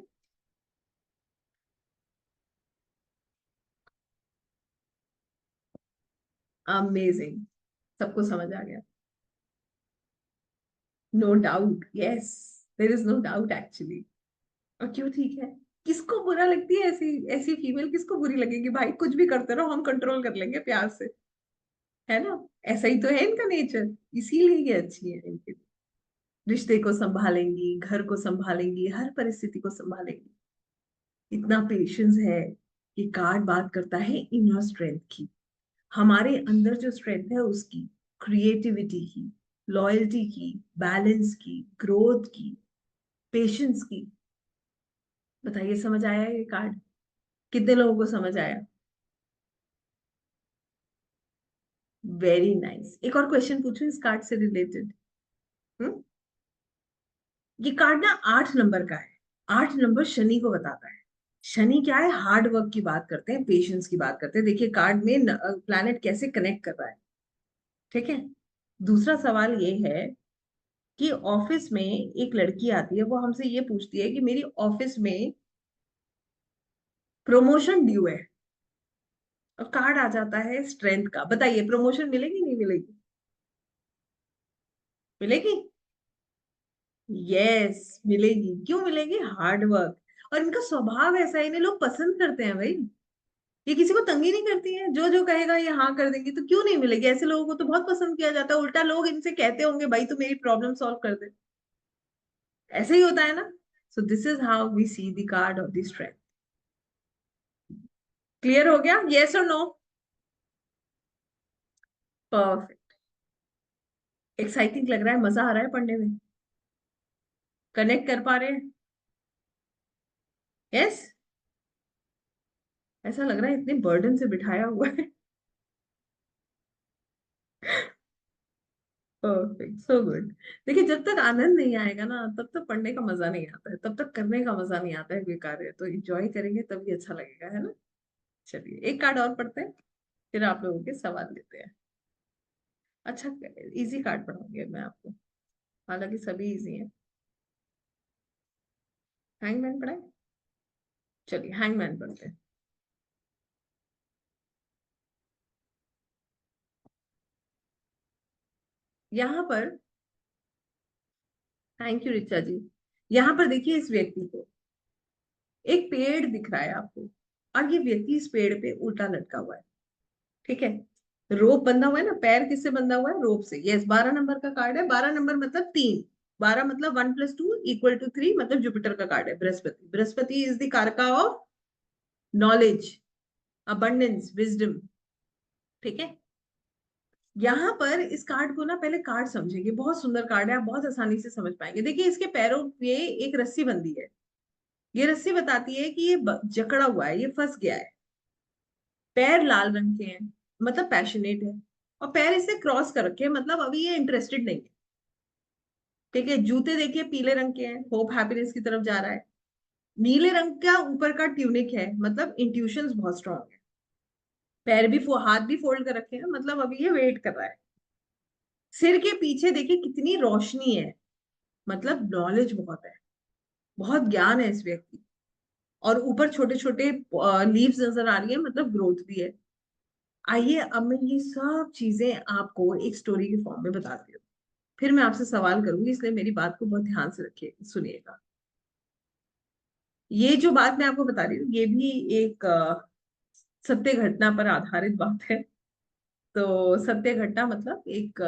S1: अमेजिंग, सबको समझ आ गया। No doubt, yes, there is no doubt actually. और क्यों ठीक है? किसको बुरा लगती है ऐसी ऐसी फीमेल? किसको बुरी लगेगी भाई? कुछ भी करते रहो, हम कंट्रोल कर लेंगे प्यार से, है ना। ऐसा ही तो है इनका नेचर, इसीलिए ये अच्छी है। इनके रिश्ते को संभालेंगी, घर को संभालेंगी, हर परिस्थिति को संभालेंगी, इतना पेशेंस है। ये कार्ड बात करता है इनर स्ट्रेंथ की, हमारे अंदर जो स्ट्रेंथ है उसकी, क्रिएटिविटी की, लॉयल्टी की, बैलेंस की, ग्रोथ की, पेशेंस की। बताइए समझ आया ये कार्ड? कितने लोगों को समझ आया? Very nice. एक और क्वेश्चन पूछूं इस कार्ड से रिलेटेड? हम्म। ये कार्ड ना 8 नंबर का है। 8 नंबर शनि को बताता है। शनि क्या है? हार्ड वर्क की बात करते हैं, पेशेंस की बात करते हैं। देखिए कार्ड में प्लैनेट कैसे कनेक्ट कर रहा है। ठीक है। दूसरा सवाल ये है कि ऑफिस में एक लड़की आती है, वो हमसे ये पूछती है कि मेरी ऑफिस में प्रमोशन ड्यू है। और कार्ड आ जाता है स्ट्रेंथ का। बताइए प्रमोशन मिलेगी नहीं मिलेगी? मिलेगी। यस मिलेगी। क्यों मिलेगी? Hard work. और इनका स्वभाव ऐसा है, इन्हें लोग पसंद करते हैं भाई। ये किसी को तंगी नहीं करती है, जो जो कहेगा ये हाँ कर देंगी। तो क्यों नहीं मिलेगी? ऐसे लोगों को तो बहुत पसंद किया जाता है। उल्टा लोग इनसे कहते होंगे भाई तू मेरी प्रॉब्लम सॉल्व कर दे। ऐसे ही होता है ना। So this is how we see the card of the strength. Clear हो गया? यस और नो? परफेक्ट। एक्साइटिंग लग रहा है? मजा आ रहा है पढ़ने में? कनेक्ट कर पा रहे हैं? यस। ऐसा लग रहा है इतने बर्डन से बिठाया हुआ है। Perfect, so good. देखिए जब तक आनंद नहीं आएगा ना, तब तक पढ़ने का मजा नहीं आता है, तब तक करने का मजा नहीं आता है कोई कार्य। तो एंजॉय करेंगे तभी अच्छा लगेगा, है ना? चलिए एक कार्ड और पढ़ते हैं, फिर आप लोगों के सवाल लेते हैं। अच्छा, इजी कार्ड पढ़ाऊंगी मैं आपको, हालांकि सभी इजी हैं। हैंगमैन पढ़ाए? चलिए हैंगमैन पढ़ते हैं। यहाँ पर, थैंक यू रिचा जी। यहाँ पर देखिए इस व्यक्ति को, एक पेड़ दिख रहा है आपको, और ये व्यक्ति इस पेड़ पे उल्टा लटका हुआ है। ठीक है। रोप बंधा हुआ है ना, पैर किससे बंधा हुआ है? रोप से। यस, 12 नंबर का कार्ड है। 12 नंबर मतलब 3। 12 मतलब 1 + 2 = 3, मतलब जुपिटर का कार्ड है। बृहस्पति, बृहस्पति इज द कारका ऑफ नॉलेज, अबंडेंस, विजडम। ठीक है। यहाँ पर इस कार्ड को ना, पहले कार्ड समझेंगे। बहुत सुंदर कार्ड है, आप बहुत आसानी से समझ पाएंगे। देखिए इसके पैरों पे एक रस्सी बंधी है। ये रस्सी बताती है कि ये जकड़ा हुआ है, ये फंस गया है। पैर लाल रंग के हैं, मतलब पैशनेट है। और पैर इसे क्रॉस कर रखे हैं, मतलब अभी ये इंटरेस्टेड नहीं है। ठीक है। जूते देखिए पीले रंग के हैं, होप हैप्पीनेस की तरफ जा रहा है। नीले रंग का ऊपर का ट्यूनिक है, मतलब इंट्यूशंस बहुत स्ट्रांग है। पैर भी हाथ भी फोल्ड कर रखे हैं, मतलब अभी ये वेट कर रहा है। सिर के पीछे देखिए कितनी रोशनी है, मतलब नॉलेज बहुत है, बहुत ज्ञान है इस व्यक्ति। और ऊपर छोटे छोटे लीव्स नजर आ रही है, मतलब ग्रोथ भी है। आइए अब मैं ये सब चीजें आपको एक स्टोरी के फॉर्म में बताती हूँ। फिर मैं आपसे सवाल करूंगी, इसलिए मेरी बात को बहुत ध्यान से रखिए, सुनिएगा। ये जो बात मैं आपको बता रही हूँ, ये भी एक सत्य घटना पर आधारित बात है। तो सत्य घटना मतलब एक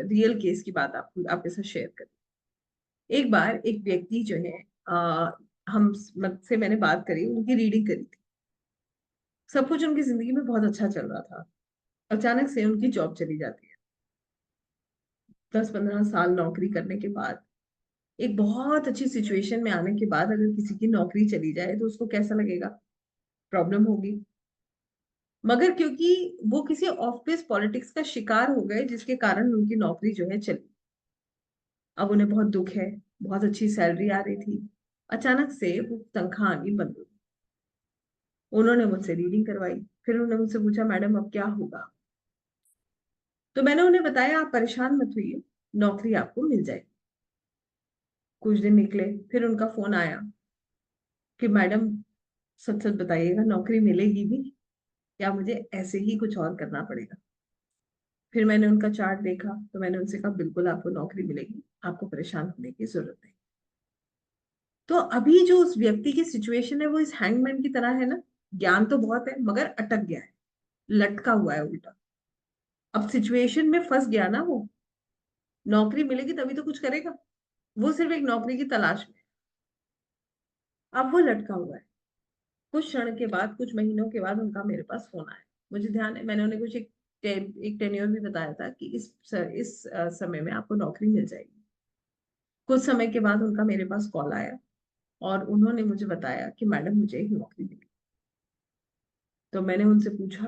S1: रियल केस की बात आपको आपके साथ शेयर करें। एक बार एक व्यक्ति जो है, हम से मैंने बात करी, उनकी रीडिंग करी थी। सब कुछ उनकी जिंदगी में बहुत अच्छा चल रहा था। अचानक से उनकी जॉब चली जाती है। 10-15 साल नौकरी करने के बाद, एक बहुत अच्छी सिचुएशन में आने के बाद, अगर किसी की नौकरी चली जाए तो उसको कैसा लगेगा? प्रॉब्लम होगी। मगर क्योंकि वो किसी ऑफिस पॉलिटिक्स का शिकार हो गए, जिसके कारण उनकी नौकरी जो है चली। अब उन्हें बहुत दुख है। बहुत अच्छी सैलरी आ रही थी, अचानक से वो तनख्वाह आनी बंद हो गई। उन्होंने मुझसे रीडिंग करवाई। फिर उन्होंने मुझसे पूछा मैडम अब क्या होगा? तो मैंने उन्हें बताया आप परेशान मत होइए, नौकरी आपको मिल जाएगी। कुछ दिन निकले, फिर उनका फोन आया कि मैडम सच सच बताइएगा, नौकरी मिलेगी भी या मुझे ऐसे ही कुछ और करना पड़ेगा? फिर मैंने उनका चार्ट देखा, तो मैंने उनसे कहा बिल्कुल आपको नौकरी मिलेगी, आपको परेशान होने की जरूरत नहीं। तो अभी जो उस व्यक्ति की सिचुएशन है वो इस हैंगमैन की तरह है ना। ज्ञान तो बहुत है मगर अटक गया है, लटका हुआ है उल्टा। अब सिचुएशन में फंस गया ना वो। नौकरी मिलेगी तभी तो कुछ करेगा। वो सिर्फ एक नौकरी की तलाश में है। अब वो लटका हुआ है। कुछ क्षण के बाद, कुछ महीनों के बाद उनका मेरे पास फोन आया। मुझे ध्यान है, मैंने उन्हें कुछ एक टेन्योर भी बताया था कि इस समय में आपको नौकरी मिल जाएगी। कुछ समय के बाद उनका मेरे पास कॉल आया और उन्होंने मुझे बताया कि मैडम मुझे एक नौकरी मिली। तो मैंने उनसे पूछा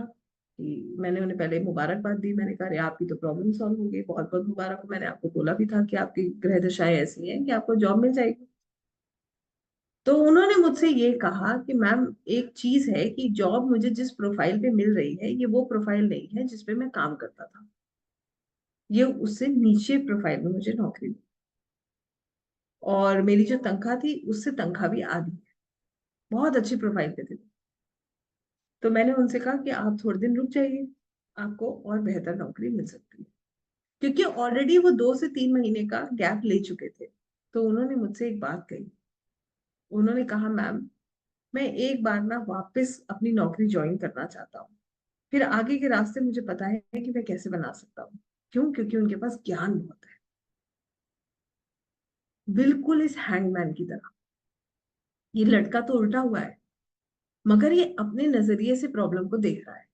S1: कि, मैंने उन्हें पहले मुबारकबाद दी। मैंने कहा अरे आपकी तो प्रॉब्लम सॉल्व हो गई, बहुत बहुत मुबारक हो। मैंने आपको बोला भी था कि आपकी ग्रह दशाएं ऐसी हैं कि आपको जॉब मिल जाएगी। तो उन्होंने मुझसे ये कहा कि मैम, एक चीज है कि जॉब मुझे जिस प्रोफाइल पे मिल रही है, ये वो प्रोफाइल नहीं है जिसपे मैं काम करता था। ये उससे नीचे प्रोफाइल में मुझे नौकरी मिली, और मेरी जो तनख्वाह थी उससे तनख्वाह भी आधी है। बहुत अच्छी प्रोफाइल पे थे। तो मैंने उनसे कहा कि आप थोड़े दिन रुक जाइए, आपको और बेहतर नौकरी मिल सकती है। क्योंकि ऑलरेडी वो 2 से 3 महीने का गैप ले चुके थे। तो उन्होंने मुझसे एक बात कही। उन्होंने कहा मैम, मैं एक बार ना वापस अपनी नौकरी ज्वाइन करना चाहता हूँ। फिर आगे के रास्ते मुझे पता है कि मैं कैसे बना सकता हूँ। क्यों? क्योंकि उनके पास ज्ञान बहुत है, बिल्कुल इस हैंगमैन की तरह। ये लड़का तो उल्टा हुआ है, मगर ये अपने नजरिए से प्रॉब्लम को देख रहा है।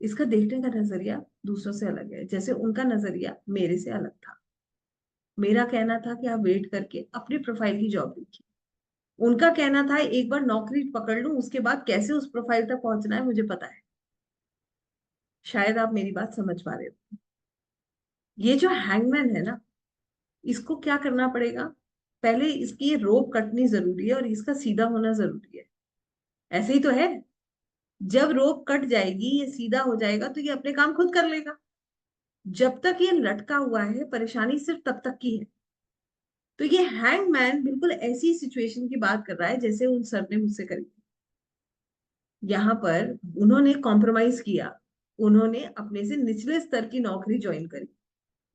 S1: इसका देखने का नजरिया दूसरों से अलग है। जैसे उनका नजरिया मेरे से अलग था। मेरा कहना था कि आप वेट करके अपनी प्रोफाइल की जॉब देखिए। उनका कहना था एक बार नौकरी पकड़ लूं, उसके बाद कैसे उस प्रोफाइल तक पहुंचना है मुझे पता है। शायद आप मेरी बात समझ पा रहे हो। ये जो हैंगमैन है ना, इसको क्या करना पड़ेगा? पहले इसकी ये रोप कटनी जरूरी है और इसका सीधा होना जरूरी है। ऐसे ही तो है। जब रोप कट जाएगी, ये सीधा हो जाएगा, तो ये अपने काम खुद कर लेगा। जब तक ये लटका हुआ है, परेशानी सिर्फ तब तक की है। तो ये हैंगमैन बिल्कुल ऐसी सिचुएशन की बात कर रहा है जैसे उन सर ने मुझसे करी थी। यहाँ पर उन्होंने कॉम्प्रोमाइज किया। उन्होंने अपने से निचले स्तर की नौकरी ज्वाइन करी।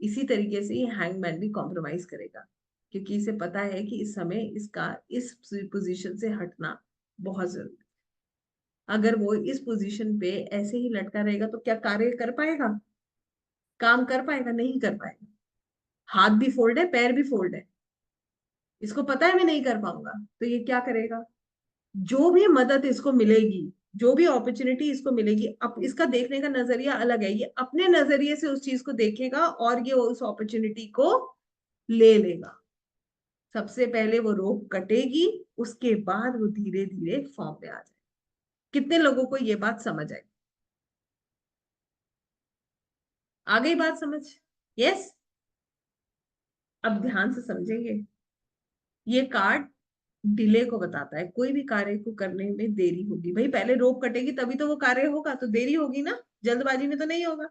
S1: इसी तरीके से ये हैंगमैन भी कॉम्प्रोमाइज करेगा, क्योंकि इसे पता है कि इस समय इसका इस पोजीशन से हटना बहुत जरूरी है। अगर वो इस पोजीशन पे ऐसे ही लटका रहेगा तो क्या कार्य कर पाएगा? काम कर पाएगा? नहीं कर पाएगा। हाथ भी फोल्ड है, पैर भी फोल्ड है। इसको पता है मैं नहीं कर पाऊंगा, तो ये क्या करेगा? जो भी मदद इसको मिलेगी, जो भी अपॉर्चुनिटी इसको मिलेगी, अब इसका देखने का नजरिया अलग है। ये अपने नजरिए से उस चीज को देखेगा और ये उस अपॉर्चुनिटी को ले लेगा। सबसे पहले वो रोप कटेगी, उसके बाद वो धीरे धीरे फॉर्म में आ जाए। कितने लोगों को ये बात समझ आई? आ गई बात समझ? यस। अब ध्यान से समझेंगे। ये कार्ड डिले को बताता है। कोई भी कार्य को करने में देरी होगी, भाई पहले रोप कटेगी तभी तो वो कार्य होगा, तो देरी होगी ना, जल्दबाजी में तो नहीं होगा।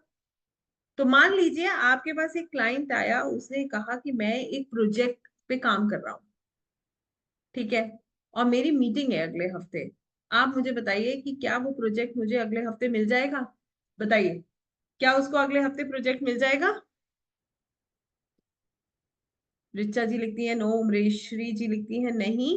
S1: तो मान लीजिए आपके पास एक क्लाइंट आया, उसने कहा कि मैं एक प्रोजेक्ट पे काम कर रहा हूँ, ठीक है, और मेरी मीटिंग है अगले हफ्ते। आप मुझे बताइए कि क्या वो प्रोजेक्ट मुझे अगले हफ्ते मिल जाएगा? बताइए, क्या उसको अगले हफ्ते प्रोजेक्ट मिल जाएगा? रिचा जी लिखती है नो, उमरेश्वरी जी लिखती है नहीं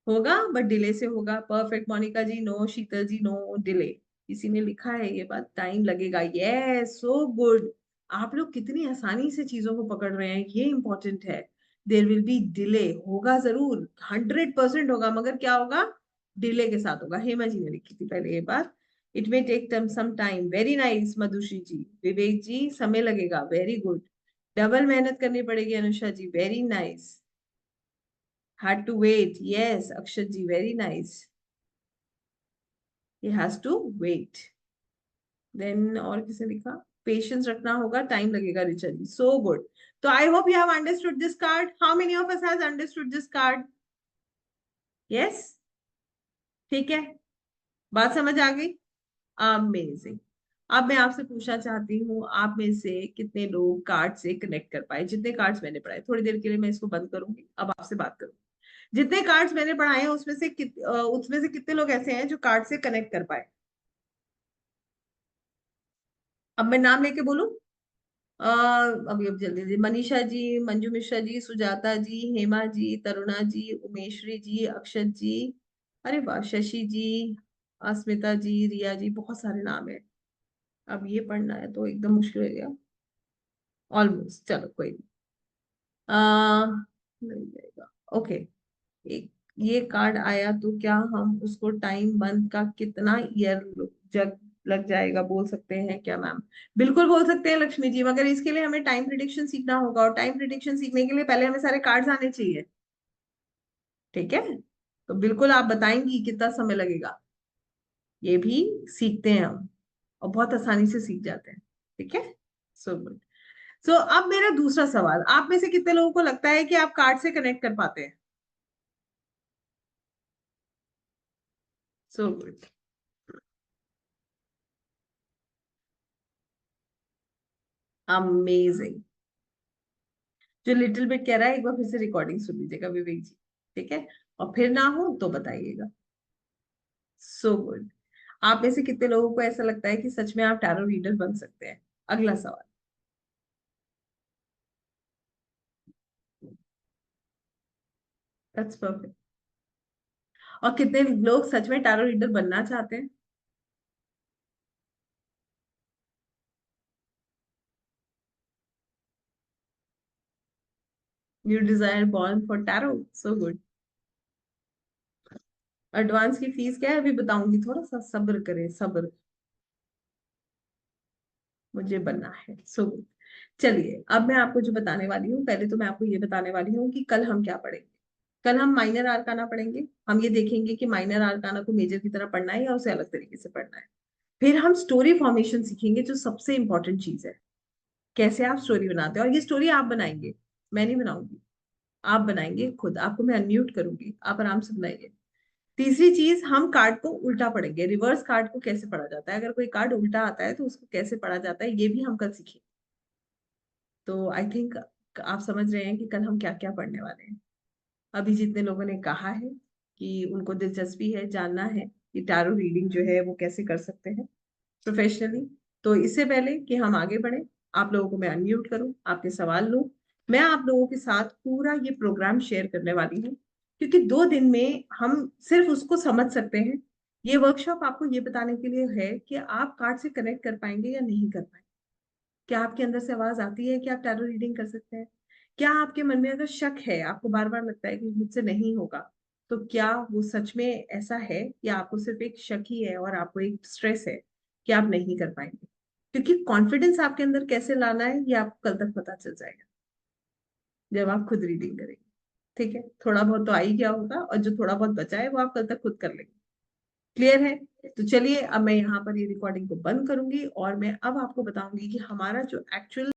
S1: होगा, बट डिले से होगा। परफेक्ट, मोनिका जी नो, शीतल जी नो, डिले। किसी ने लिखा है ये बात, टाइम लगेगा। Yes, so good. आप लोग कितनी आसानी से चीजों को पकड़ रहे हैं, ये इंपॉर्टेंट है। देर विल बी डिले, होगा जरूर, 100% होगा, मगर क्या होगा? डिले के साथ होगा। हेमा जी ने लिखी थी पहले ये बात। It may take some time, very nice Madhushree ji. Vivek ji समय लगेगा, वेरी गुड। डबल मेहनत करनी पड़ेगी, Anusha ji, very nice. Had to wait. Yes, Akshat ji, very nice. He has to wait. Then और किसे लिखा? Patience रखना होगा, टाइम लगेगा, रिचा जी, so good. So I hope you have understood this card. How many of us has understood this card? Yes, ठीक है, बात समझ आ गई। अमेजिंग। अब मैं आपसे पूछना चाहती हूँ, आप में से कितने लोग कार्ड से कनेक्ट कर पाए? जितने कार्ड्स मैंने पढ़ाए, थोड़ी देर के लिए मैं इसको बंद करूंगी, अब आपसे बात करूंगी। जितने कार्ड्स मैंने पढ़ाए हैं उसमें से कितने लोग ऐसे हैं जो कार्ड से कनेक्ट कर पाए? अब मैं नाम लेके बोलूं? अभी अब जल्दी जल्दी, मनीषा जी, मंजू मिश्रा जी, सुजाता जी, हेमा जी, तरुणा जी, उमेश्वरी जी, अक्षत जी, अरे वाह, शशि जी, अस्मिता जी, रिया जी, बहुत सारे नाम है। अब ये पढ़ना है तो एकदम मुश्किल हो गया। ऑलमोस्ट, चलो कोई नहीं। मिल जाएगा। ओके। एक ये कार्ड आया तो क्या हम उसको टाइम मंथ का कितना ईयर जग लग जाएगा बोल सकते हैं क्या मैम? बिल्कुल बोल सकते हैं लक्ष्मी जी, मगर इसके लिए हमें टाइम प्रिडिक्शन सीखना होगा, और टाइम प्रिडिक्शन सीखने के लिए पहले हमें सारे कार्ड्स आने चाहिए। ठीक है, तो बिल्कुल आप बताएंगी कितना समय लगेगा, ये भी सीखते हैं हम, और बहुत आसानी से सीख जाते हैं। ठीक है, सो गुड। सो अब मेरा दूसरा सवाल, आप में से कितने लोगों को लगता है कि आप कार्ड से कनेक्ट कर पाते हैं? So good. अमेजिंग। जो लिटिल बिट कह रहा है एक बार फिर से रिकॉर्डिंग सुन लीजिएगा विवेक जी। ठीक है, और फिर ना हो तो बताइएगा। So good. आप में से कितने लोगों को ऐसा लगता है कि सच में आप टैरो रीडर बन सकते हैं? अगला सवाल। That's perfect. और कितने लोग सच में टैरो रीडर बनना चाहते हैं? You desire born for tarot, so good. Advance की फीस क्या है अभी बताऊंगी, थोड़ा सा सब्र करें, सब्र। मुझे बनना है, सो गुड। चलिए अब मैं आपको जो बताने वाली हूँ, पहले तो मैं आपको ये बताने वाली हूँ कि कल हम क्या पढ़ेंगे। कल हम माइनर आर्काना पढ़ेंगे। हम ये देखेंगे कि माइनर आर्काना को मेजर की तरह पढ़ना है या उसे अलग तरीके से पढ़ना है। फिर हम स्टोरी फॉर्मेशन सीखेंगे, जो सबसे इंपॉर्टेंट चीज है। कैसे आप स्टोरी बनाते हैं, और ये स्टोरी आप बनाएंगे, मैं नहीं बनाऊंगी। आप बनाएंगे खुद, आपको मैं अनम्यूट करूंगी, आप आराम से बनाइए। तीसरी चीज, हम कार्ड को उल्टा पढ़ेंगे, रिवर्स कार्ड को कैसे पढ़ा जाता है, अगर कोई कार्ड उल्टा आता है तो उसको कैसे पढ़ा जाता है, ये भी हम कल सीखेंगे। तो आई थिंक आप समझ रहे हैं कि कल हम क्या क्या पढ़ने वाले हैं। अभी जितने लोगों ने कहा है कि उनको दिलचस्पी है, जानना है कि टैरो रीडिंग जो है वो कैसे कर सकते हैं प्रोफेशनली, तो इससे पहले कि हम आगे बढ़े, आप लोगों को मैं अनम्यूट करूं, आपके सवाल लूं, मैं आप लोगों के साथ पूरा ये प्रोग्राम शेयर करने वाली हूँ। क्योंकि 2 दिन में हम सिर्फ उसको समझ सकते हैं। ये वर्कशॉप आपको ये बताने के लिए है कि आप कार्ड से कनेक्ट कर पाएंगे या नहीं कर पाएंगे। क्या आपके अंदर से आवाज आती है कि आप टैरो रीडिंग कर सकते हैं? क्या आपके मन में अगर शक है, आपको बार बार लगता है कि मुझसे नहीं होगा, तो क्या वो सच में ऐसा है, या आपको सिर्फ एक शक ही है और आपको एक स्ट्रेस है कि आप नहीं कर पाएंगे? क्योंकि कॉन्फिडेंस आपके अंदर कैसे लाना है ये आपको कल तक पता चल जाएगा, जब आप खुद रीडिंग करेंगे। ठीक है, थोड़ा बहुत तो आ ही गया होगा, और जो थोड़ा बहुत बचा है वो आप कल तक खुद कर लेंगे। क्लियर है? तो चलिए अब मैं यहाँ पर ये रिकॉर्डिंग को बंद करूंगी, और मैं अब आपको बताऊंगी कि हमारा जो एक्चुअल